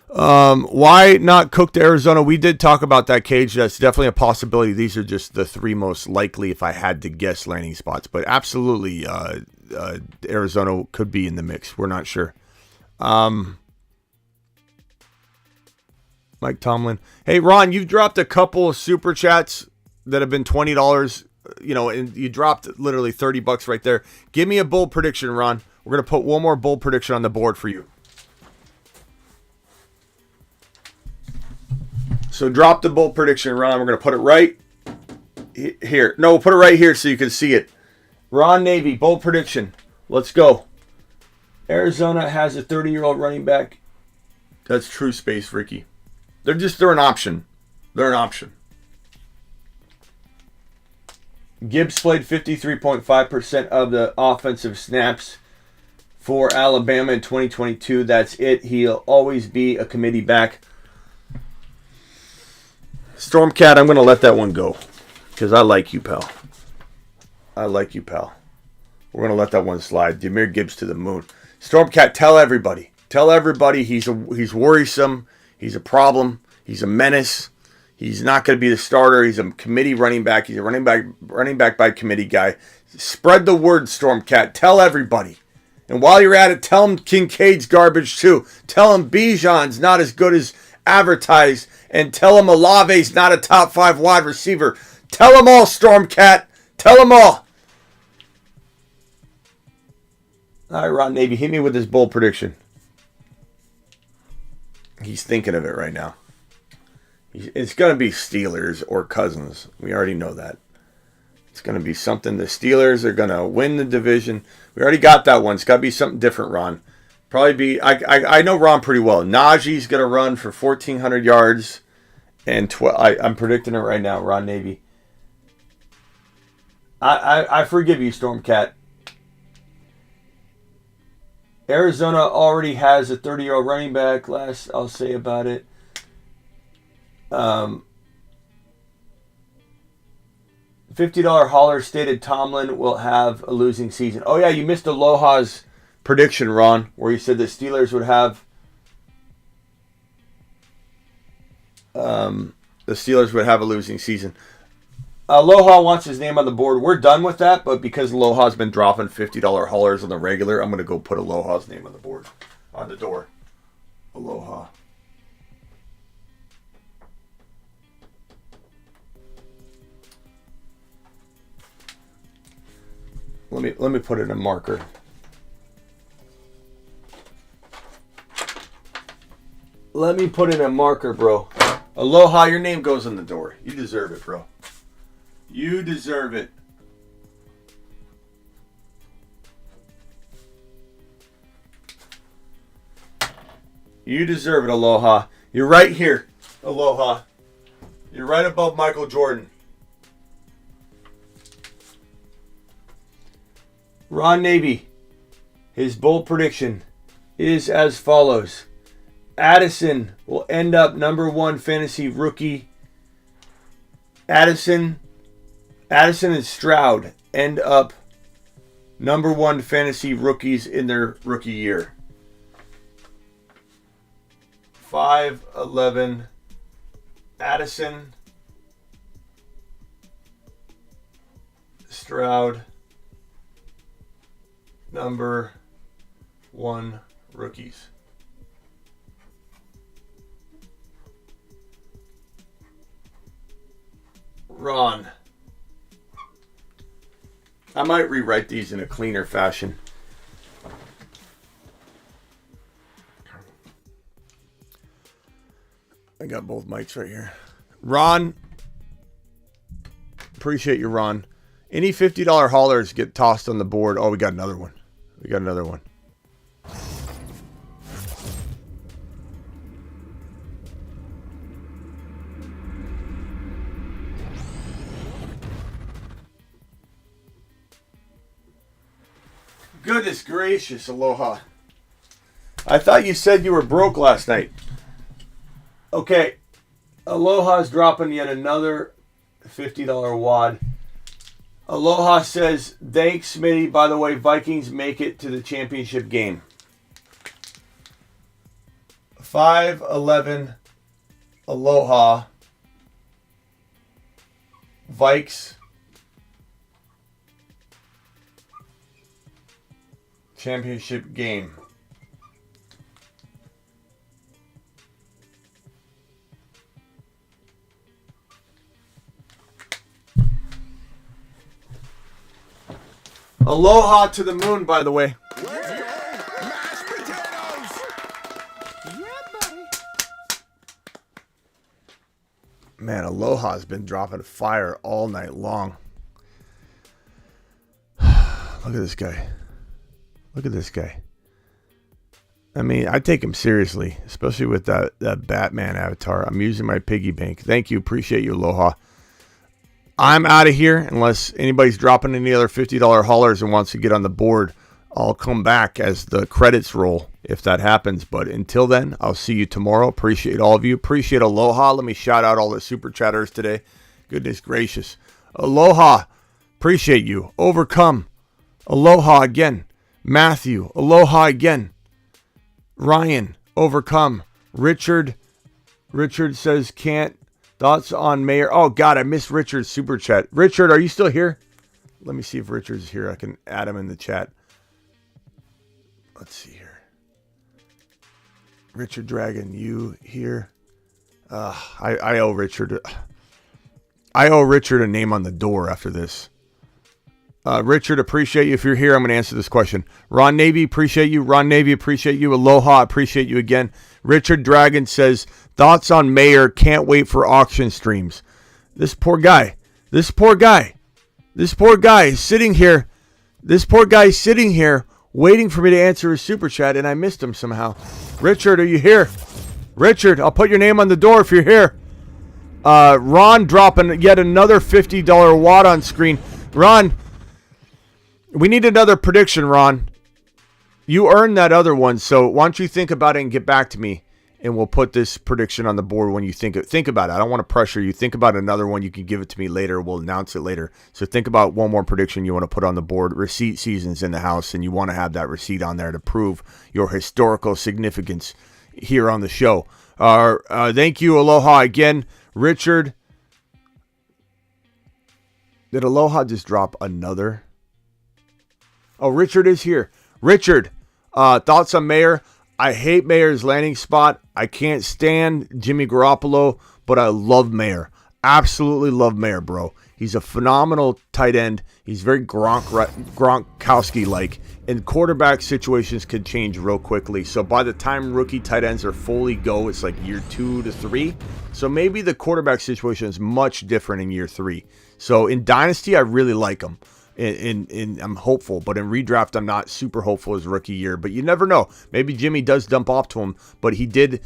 Why not Cook to Arizona? We did talk about that, Cage. That's definitely a possibility. These are just the three most likely, if I had to guess, landing spots. But absolutely, Arizona could be in the mix. We're not sure. Mike Tomlin. Hey, Ron, you've dropped a couple of super chats that have been $20. and you dropped literally $30 right there. Give me a bold prediction, Ron. We're going to put one more bold prediction on the board for you. So drop the bold prediction, Ron. We're going to put it right here. No, we'll put it right here so you can see it. Ron Navy, bold prediction. Let's go. Arizona has a 30-year-old running back. That's true space, Ricky. They're an option. They're an option. Gibbs played 53.5% of the offensive snaps for Alabama in 2022. That's it. He'll always be a committee back. Stormcat, I'm going to let that one go because I like you, pal. I like you, pal. We're going to let that one slide. Jahmyr Gibbs to the moon. Stormcat, tell everybody. Tell everybody he's worrisome. He's a problem. He's a menace. He's not going to be the starter. He's a committee running back. He's a running back by committee guy. Spread the word, Stormcat. Tell everybody. And while you're at it, tell him Kincaid's garbage too. Tell him Bijan's not as good as advertised. And tell him Olave's not a top 5 wide receiver. Tell them all, Stormcat. Tell them all. All right, Ron Navy, hit me with this bold prediction. He's thinking of it right now. It's going to be Steelers or Cousins. We already know that. It's going to be something. The Steelers are going to win the division. We already got that one. It's got to be something different, Ron. Probably be, I know Ron pretty well. Najee's going to run for 1,400 yards. And I'm predicting it right now, Ron Navy. I forgive you, Stormcat. Arizona already has a 30-year-old running back. Last I'll say about it. $50 hauler stated Tomlin will have a losing season. Oh yeah, you missed Aloha's prediction, Ron, where he said the Steelers would have a losing season. Aloha wants his name on the board. We're done with that, but because Aloha's been dropping $50 haulers on the regular, I'm going to go put Aloha's name on the board, on the door. Aloha. Let me put it in a marker. Let me put it in a marker, bro. Aloha, your name goes on the door. You deserve it, bro. You deserve it. You deserve it, Aloha. You're right here, Aloha. You're right above Michael Jordan. Ron Navy, his bold prediction is as follows. Addison will end up number 1 fantasy rookie. Addison and Stroud end up number 1 fantasy rookies in their rookie year. 5'11", Addison, Stroud, number 1 rookies. Ron. I might rewrite these in a cleaner fashion. I got both mics right here. Ron. Appreciate you, Ron. Any $50 haulers get tossed on the board. Oh, we got another one. We got another one. Goodness gracious, Aloha. I thought you said you were broke last night. Okay. Aloha's dropping yet another $50 wad. Aloha says, thanks, Smitty. By the way, Vikings make it to the championship game. 5'11", Aloha. Vikes. Championship game. Aloha to the moon, by the way. Mashed potatoes. Yeah, buddy. Man, Aloha's been dropping fire all night long. Look at this guy. Look at this guy. I mean, I take him seriously, especially with that Batman avatar. I'm using my piggy bank. Thank you. Appreciate you, Aloha. I'm out of here unless anybody's dropping any other $50 haulers and wants to get on the board. I'll come back as the credits roll if that happens. But until then, I'll see you tomorrow. Appreciate all of you. Appreciate Aloha. Let me shout out all the super chatters today. Goodness gracious. Aloha. Appreciate you. Overcome. Aloha again. Matthew. Aloha again. Ryan. Overcome. Richard says can't. Thoughts on Mayor. Oh, God, I missed Richard's super chat. Richard, are you still here? Let me see if Richard's here. I can add him in the chat. Let's see here. Richard Dragon, you here? I owe Richard. I owe Richard a name on the door after this. Richard, appreciate you. If you're here, I'm going to answer this question. Ron Navy, appreciate you. Ron Navy, appreciate you. Aloha, appreciate you again. Richard Dragon says, thoughts on Mayor, can't wait for auction streams. This poor guy is sitting here. This poor guy is sitting here waiting for me to answer his super chat, and I missed him somehow. Richard, are you here? Richard, I'll put your name on the door if you're here. Ron dropping yet another $50 wad on screen. Ron, we need another prediction, Ron. You earned that other one, so why don't you think about it and get back to me, and we'll put this prediction on the board when you think about it. I don't want to pressure you. Think about another one. You can give it to me later. We'll announce it later. So think about one more prediction you want to put on the board. Receipt season's in the house, and you want to have that receipt on there to prove your historical significance here on the show. Thank you, Aloha again. Richard, did Aloha just drop another? Oh, Richard is here. Richard, thoughts on Mayor? I hate Mayor's landing spot. I can't stand Jimmy Garoppolo, but I love Mayor. Absolutely love Mayor, bro. He's a phenomenal tight end. He's very Gronkowski-like, and quarterback situations can change real quickly. So by the time rookie tight ends are fully go, it's like year 2 to 3. So maybe the quarterback situation is much different in year 3. So in Dynasty, I really like him. And I'm hopeful, but in redraft, I'm not super hopeful his rookie year. But you never know. Maybe Jimmy does dump off to him, but he did,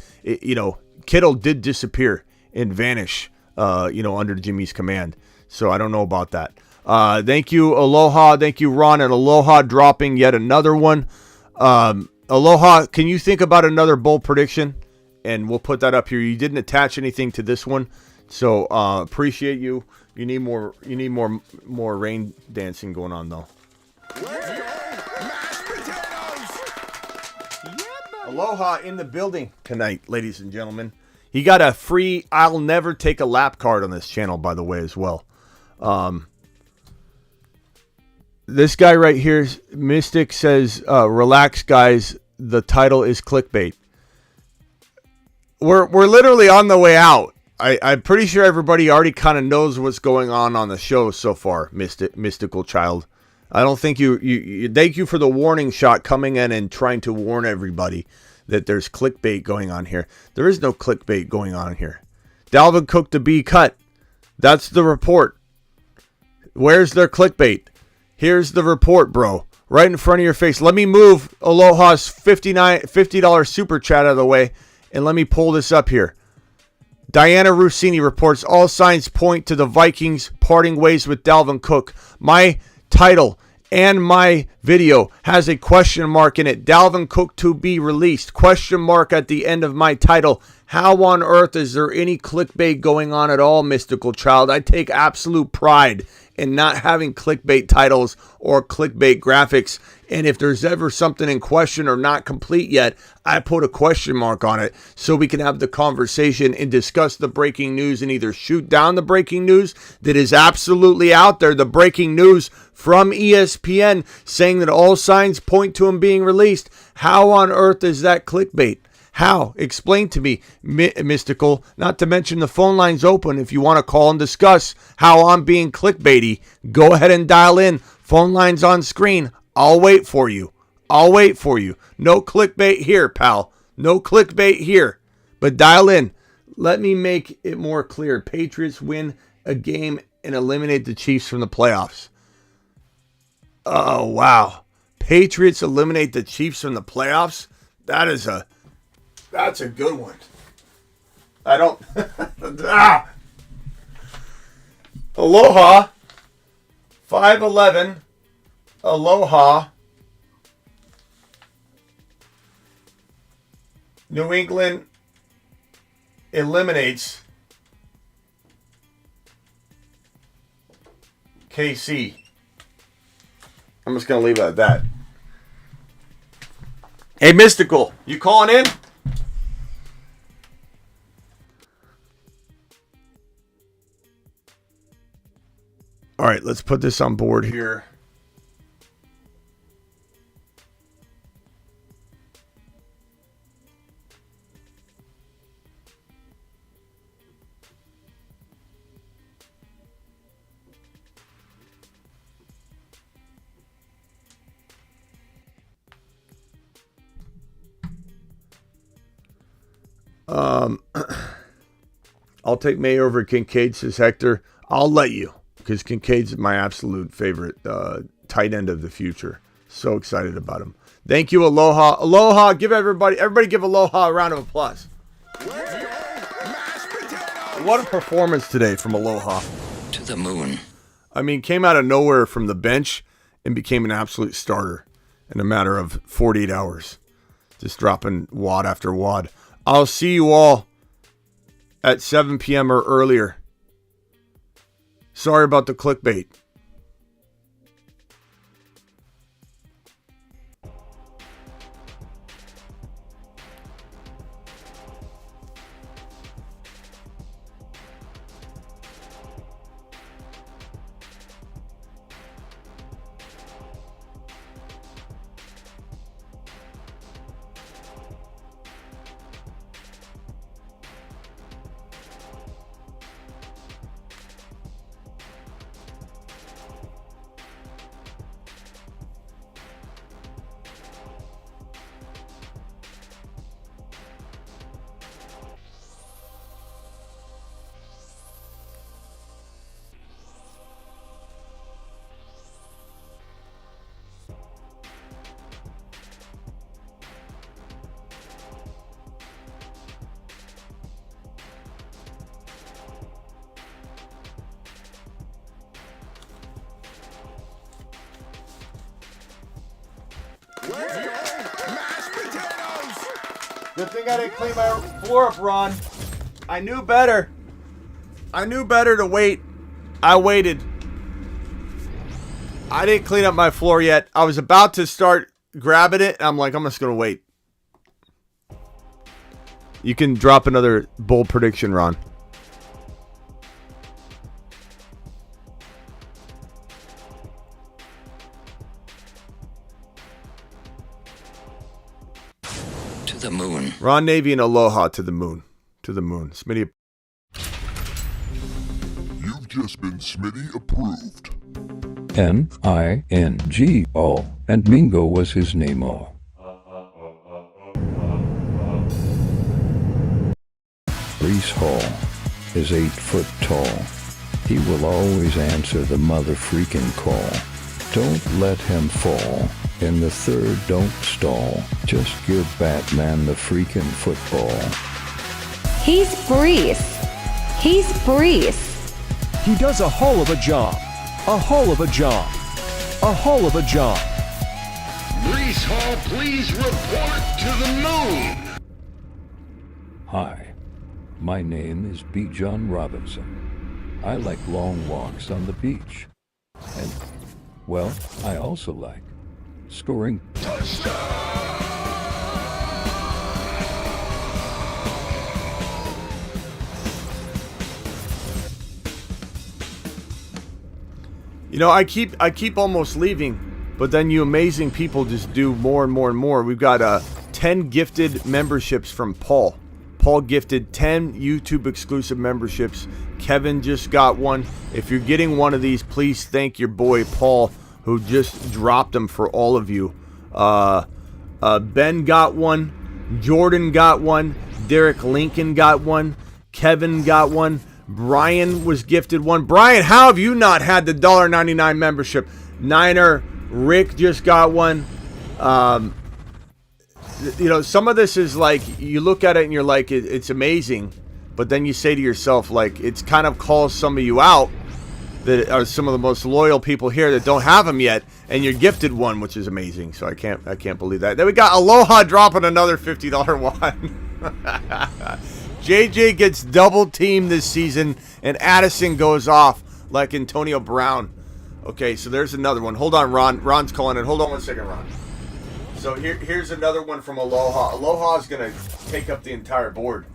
Kittle did disappear and vanish, under Jimmy's command. So I don't know about that. Thank you, Aloha. Thank you, Ron. And Aloha dropping yet another one. Aloha, can you think about another bold prediction? And we'll put that up here. You didn't attach anything to this one, so appreciate you. You need more rain dancing going on though. Mashed potatoes. Aloha in the building tonight, ladies and gentlemen. He got a free I'll never take a lap card on this channel, by the way, as well. This guy right here, Mystic, says, relax, guys. The title is clickbait. We're literally on the way out. I'm pretty sure everybody already kind of knows what's going on the show so far, Mystical Child. I don't think you thank you for the warning shot coming in and trying to warn everybody that there's clickbait going on here. There is no clickbait going on here. Dalvin Cook to be cut. That's the report. Where's their clickbait? Here's the report, bro. Right in front of your face. Let me move Aloha's $50 super chat out of the way, and let me pull this up here. Diana Rossini reports all signs point to the Vikings parting ways with Dalvin Cook. My title and my video has a question mark in it. Dalvin Cook to be released. Question mark at the end of my title. How on earth is there any clickbait going on at all, Mystical Child? I take absolute pride in not having clickbait titles or clickbait graphics. And if there's ever something in question or not complete yet, I put a question mark on it so we can have the conversation and discuss the breaking news and either shoot down the breaking news that is absolutely out there, the breaking news from ESPN saying that all signs point to him being released. How on earth is that clickbait? How? Explain to me, Mystical. Not to mention the phone line's open if you want to call and discuss how I'm being clickbaity. Go ahead and dial in Phone line's on screen. I'll wait for you. I'll wait for you. No clickbait here, pal. No clickbait here. But dial in. Let me make it more clear. Patriots win a game and eliminate the Chiefs from the playoffs. Oh, wow. Patriots eliminate the Chiefs from the playoffs? That's a good one. I don't... Aloha. 5'11". Aloha. New England eliminates KC. I'm just going to leave it at that. Hey, Mystical, you calling in? All right, let's put this on board here. I'll take May over Kincaid, says Hector. I'll let you, because Kincaid's my absolute favorite tight end of the future. So excited about him. Thank you, Aloha. Aloha, give everybody give Aloha a round of applause. What a performance today from Aloha. To the moon. I mean, came out of nowhere from the bench and became an absolute starter in a matter of 48 hours. Just dropping wad after wad. I'll see you all at 7 p.m. or earlier. Sorry about the clickbait. Mashed potatoes! Good thing I didn't clean my floor up, Ron. I knew better. I knew better to wait. I waited. I didn't clean up my floor yet. I was about to start grabbing it. And I'm like, I'm just going to wait. You can drop another bold prediction, Ron. To the moon. Ron Navy and Aloha to the moon. To the moon. Smitty. You've just been Smitty approved. Mingo, and Mingo was his name. Brees Hall is 8 foot tall. He will always answer the mother freaking call. Don't let him fall. In the third, don't stall. Just give Batman the freaking football. He's Brees. He's Brees. He does a whole of a job. A whole of a job. A whole of a job. Brees Hall, please report to the moon. Hi, my name is B. John Robinson. I like long walks on the beach. And, well, I also like scoring You know, I keep almost leaving, but then you amazing people just do more and more and more. We've got 10 gifted memberships from Paul. Paul gifted 10 YouTube exclusive memberships. Kevin just got one. If you're getting one of these, please thank your boy Paul, who just dropped them for all of you. Ben got one. Jordan got one. Derek Lincoln got one. Kevin got one. Brian was gifted one. Brian, how have you not had the $1.99 membership? Niner, Rick just got one. Some of this is like, you look at it and you're like, it's amazing. But then you say to yourself, like, it's kind of calls some of you out that are some of the most loyal people here that don't have them yet. And you're gifted one, which is amazing. So I can't believe that. Then we got Aloha dropping another $50 one. JJ gets double teamed this season, and Addison goes off like Antonio Brown. Okay, so there's another one. Hold on, Ron. Ron's calling it. Hold on one second, Ron. So here's another one from Aloha. Aloha is going to take up the entire board.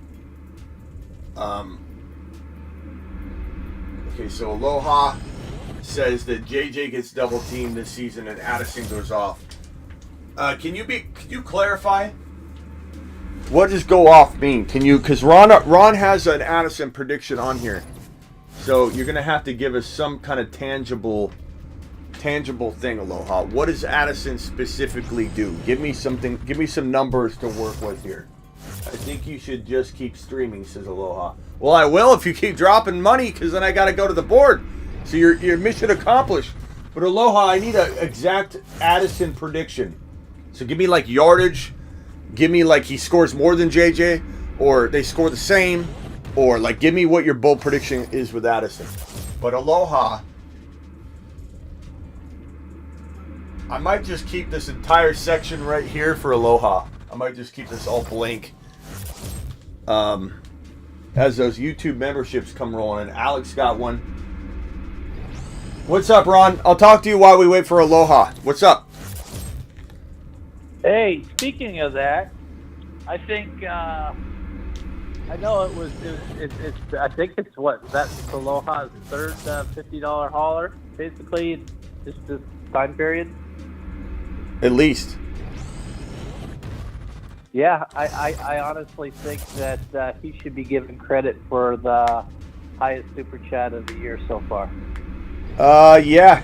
Okay, so Aloha says that JJ gets double teamed this season and Addison goes off. Can you clarify? What does go off mean? Can you? Because Ron has an Addison prediction on here, so you're gonna have to give us some kind of tangible thing. Aloha, what does Addison specifically do? Give me something. Give me some numbers to work with here. I think you should just keep streaming, says Aloha. Well, I will if you keep dropping money, because then I got to go to the board. So your mission accomplished. But Aloha, I need an exact Addison prediction. So give me like yardage. Give me like he scores more than JJ, or they score the same, or like give me what your bold prediction is with Addison. But Aloha, I might just keep this entire section right here for Aloha. I might just keep this all blank. As those YouTube memberships come rolling, and Alex got one. What's up, Ron? I'll talk to you while we wait for Aloha. What's up? Hey, speaking of that, I think I know I think it's what, that's Aloha's third $50 hauler, basically, just this time period. At least. Yeah, I honestly think that he should be given credit for the highest super chat of the year so far. Yeah,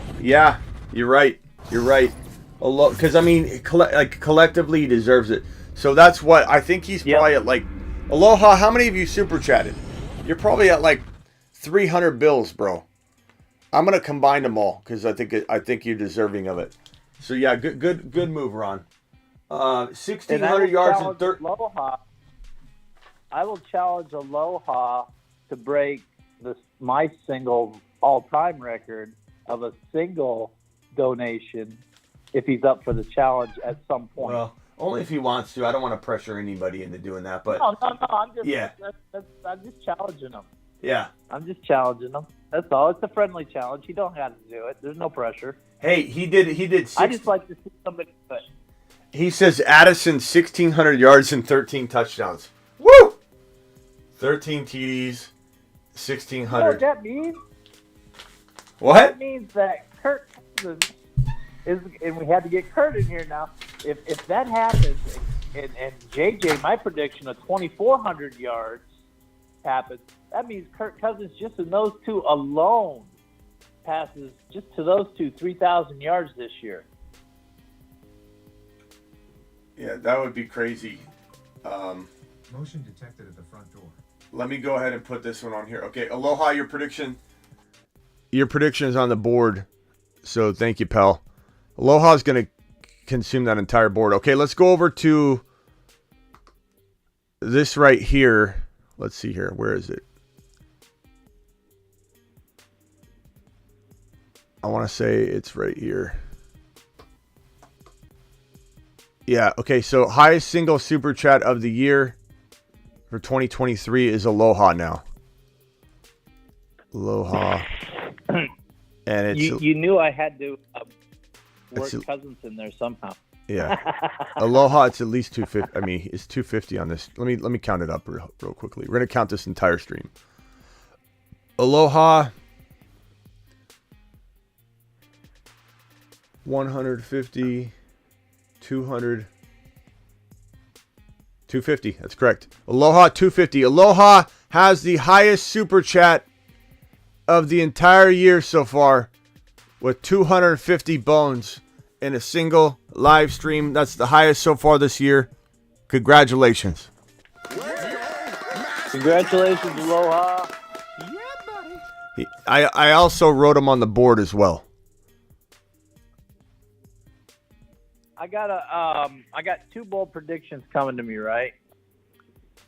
you're right. Because I mean, collectively, he deserves it. So that's what I think he's probably at. Like, Aloha, how many of you super chatted? You're probably at like 300 bills, bro. I'm gonna combine them all because I think you're deserving of it. So yeah, good move, Ron. 1,600 yards and 30. I will challenge Aloha to break my single all-time record of a single donation if he's up for the challenge at some point. Well, only if he wants to. I don't want to pressure anybody into doing that. But no. I'm just challenging him. Yeah. I'm just challenging him. That's all. It's a friendly challenge. You don't have to do it. There's no pressure. Hey, he did. I just like to see somebody do it. He says Addison 1,600 yards and 13 touchdowns. Woo! 13 TDs, 1,600. You know what that means? What? That means that Kurt Cousins is, and we had to get Kurt in here now. If that happens, and JJ, my prediction of 2,400 yards happens, that means Kurt Cousins just in those two alone passes just to those two 3,000 yards this year. Yeah, that would be crazy. Motion detected at the front door. Let me go ahead and put this one on here. Okay, Aloha, your prediction. Your prediction is on the board, so thank you, pal. Aloha's going to consume that entire board. Okay, let's go over to this right here. Let's see here. Where is it? I want to say it's right here. Yeah, okay, so highest single super chat of the year for 2023 is Aloha now. Aloha. And it's you knew I had to work Cousins in there somehow. Yeah. Aloha, it's at least 250. I mean, it's 250 on this. Let me count it up real quickly. We're going to count this entire stream. Aloha 150 200 250. That's correct. Aloha 250. Aloha has the highest super chat of the entire year so far with 250 bones in a single live stream. That's the highest so far this year. Congratulations. Congratulations, Aloha. I also wrote him on the board as well. I got 2 bold predictions coming to me, right?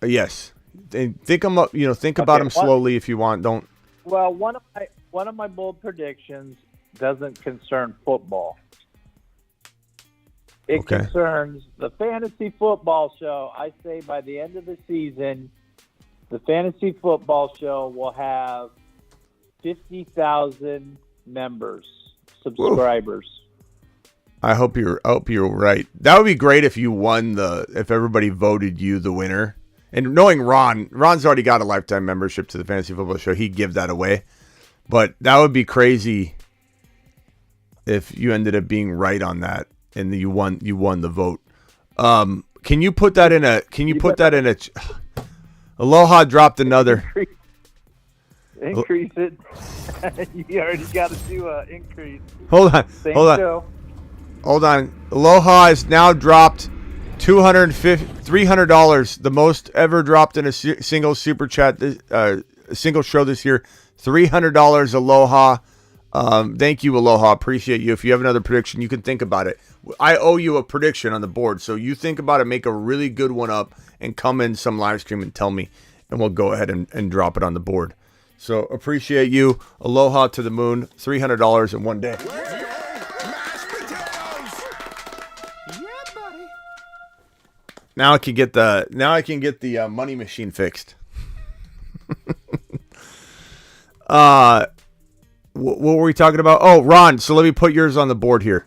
Yes. Think them up. Think about them slowly if you want. Don't. Well, one of my bold predictions doesn't concern football. It concerns the fantasy football show. I say by the end of the season, the fantasy football show will have 50,000 members, subscribers. Whoa. I hope you're right. That would be great if you won if everybody voted you the winner. And knowing Ron's already got a lifetime membership to the fantasy football show. He'd give that away. But that would be crazy if you ended up being right on that and you won the vote. Can you put that in a Aloha dropped another. Increase it. You already got to do an increase. Hold on. Aloha has now dropped $300, the most ever dropped in a single super chat, a single show this year. $300, Aloha. Thank you, Aloha. Appreciate you. If you have another prediction, you can think about it. I owe you a prediction on the board, so you think about it, make a really good one up, and come in some live stream and tell me, and we'll go ahead and drop it on the board. So appreciate you. Aloha to the moon. $300 in one day. Now I can get the money machine fixed. What were we talking about? Oh, Ron. So let me put yours on the board here.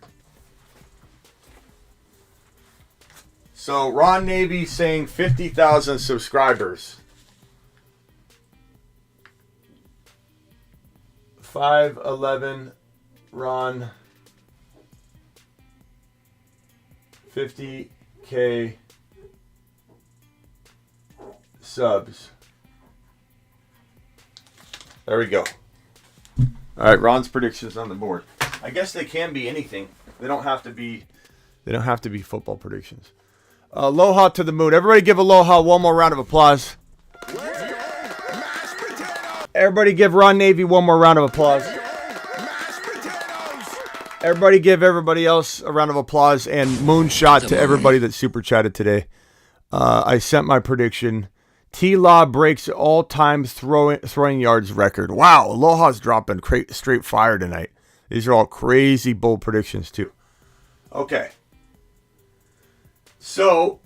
So Ron Navy saying 50,000 subscribers. 511 Ron 50K subs. There we go. All right, Ron's predictions on the board. I guess they can be anything. They don't have to be football predictions. Aloha to the moon. Everybody give Aloha one more round of applause. Everybody give Ron Navy one more round of applause. Everybody give everybody else a round of applause and moonshot to everybody that super chatted today. I sent my prediction. T-Law breaks all-time throwing yards record. Wow, Aloha's dropping straight fire tonight. These are all crazy bold predictions too. Okay. So,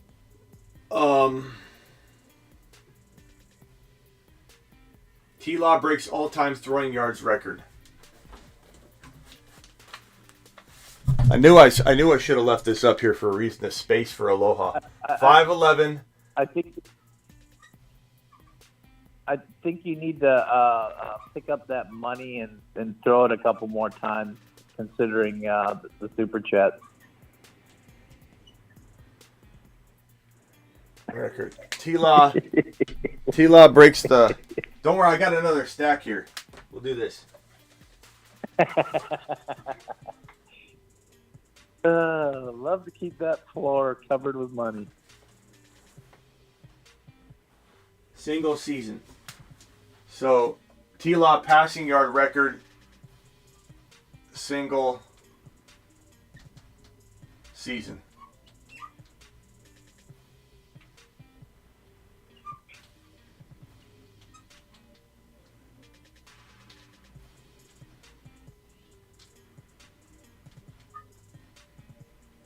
T-Law breaks all-time throwing yards record. I knew I should have left this up here for a reason. The space for Aloha. 5'11". I think you need to pick up that money and throw it a couple more times, considering the super chat record. T-Law breaks the. Don't worry, I got another stack here. We'll do this. Love to keep that floor covered with money. Single season. So, T-Law passing yard record. Single season.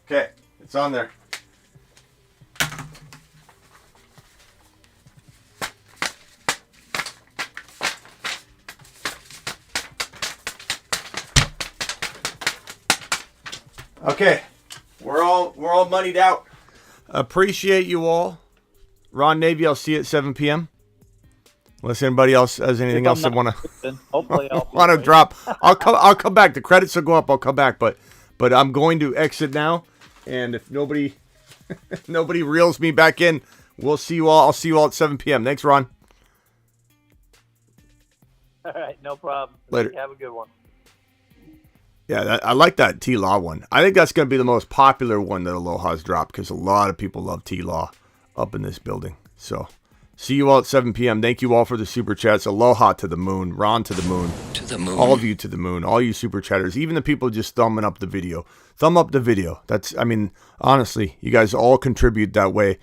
Okay, it's on there. Okay, we're all moneyed out. Appreciate you all. Ron Navy, I'll see you at 7 p.m. Unless anybody else has anything else they want to drop. I'll come back. The credits will go up. I'll come back, but I'm going to exit now. And if nobody reels me back in, we'll see you all. I'll see you all at 7 p.m. Thanks, Ron. All right, no problem. Later. Have a good one. Yeah, I like that T-Law one. I think that's going to be the most popular one that Aloha's dropped because a lot of people love T-Law up in this building. So, see you all at 7 p.m. Thank you all for the super chats. Aloha to the moon. Ron to the moon. To the moon. All of you to the moon. All you super chatters. Even the people just thumbing up the video. Thumb up the video. That's, I mean, honestly, you guys all contribute that way.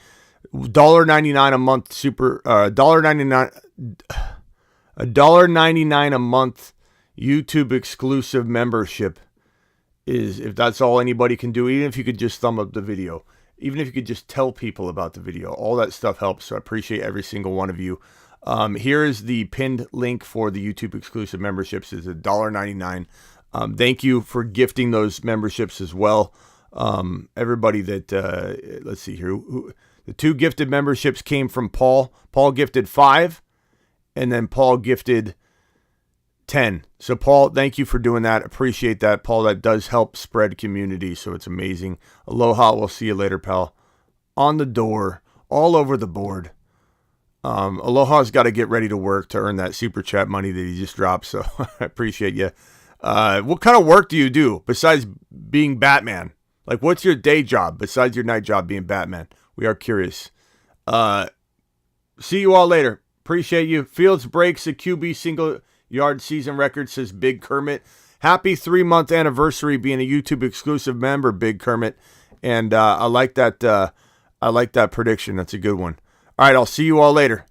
$1.99 a month super, $1.99 a month YouTube exclusive membership is, if that's all anybody can do, even if you could just thumb up the video, even if you could just tell people about the video, all that stuff helps. So I appreciate every single one of you. Here is the pinned link for the YouTube exclusive memberships. It's $1.99. Thank you for gifting those memberships as well. Everybody that, let's see here, the 2 gifted memberships came from Paul. Paul gifted 5, and then Paul gifted 10. So Paul, thank you for doing that. Appreciate that, Paul. That does help spread community, so it's amazing. Aloha. We'll see you later, pal. On the door, all over the board. Aloha's got to get ready to work to earn that super chat money that he just dropped, so I appreciate you. What kind of work do you do besides being Batman? Like, what's your day job besides your night job being Batman? We are curious. See you all later. Appreciate you. Fields breaks a QB single yard season record, says Big Kermit. Happy 3-month anniversary being a YouTube exclusive member, Big Kermit. And I like that. I like that prediction. That's a good one. All right, I'll see you all later.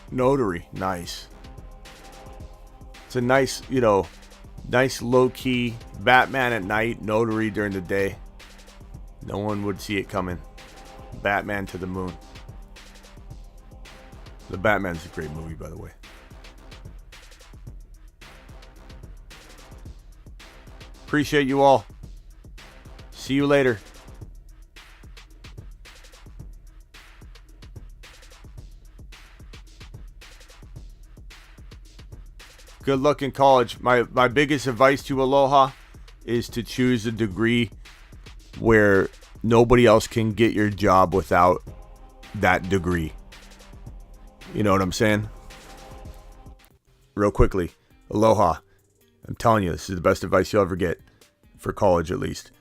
Notary, nice. It's a nice, nice low-key Batman at night, Notary during the day. No one would see it coming. Batman to the moon. The Batman's a great movie, by the way. Appreciate you all. See you later. Good luck in college. My biggest advice to Aloha is to choose a degree where nobody else can get your job without that degree. You know what I'm saying? Real quickly, Aloha. I'm telling you, this is the best advice you'll ever get for college, at least.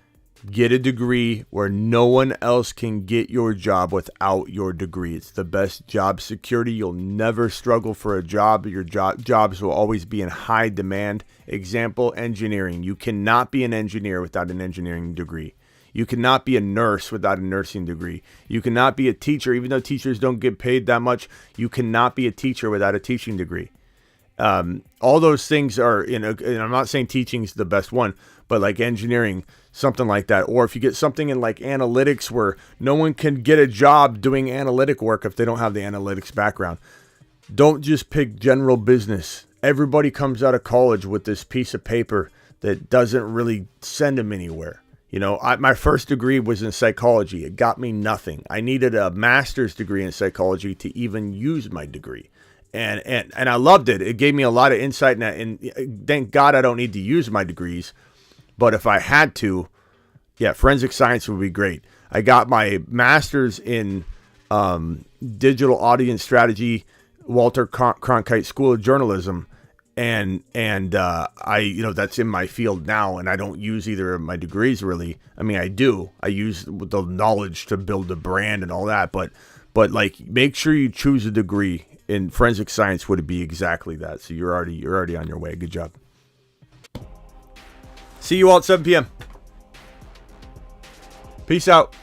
Get a degree where no one else can get your job without your degree. It's the best job security. You'll never struggle for a job. Your jobs will always be in high demand. Example, engineering. You cannot be an engineer without an engineering degree. You cannot be a nurse without a nursing degree. You cannot be a teacher, even though teachers don't get paid that much. You cannot be a teacher without a teaching degree. All those things are, and I'm not saying teaching is the best one, but like engineering, something like that. Or if you get something in like analytics where no one can get a job doing analytic work if they don't have the analytics background. Don't just pick general business. Everybody comes out of college with this piece of paper that doesn't really send them anywhere. My first degree was in psychology. It got me nothing. I needed a master's degree in psychology to even use my degree. And I loved it. It gave me a lot of insight, and thank God I don't need to use my degrees. But if I had to, forensic science would be great. I got my master's in digital audience strategy, Walter Cronkite School of Journalism, and I that's in my field now, and I don't use either of my degrees really. I mean, I do. I use the knowledge to build a brand and all that, but like make sure you choose a degree. in forensic science would be exactly that. So you're already on your way. Good job. See you all at 7 p.m. Peace out.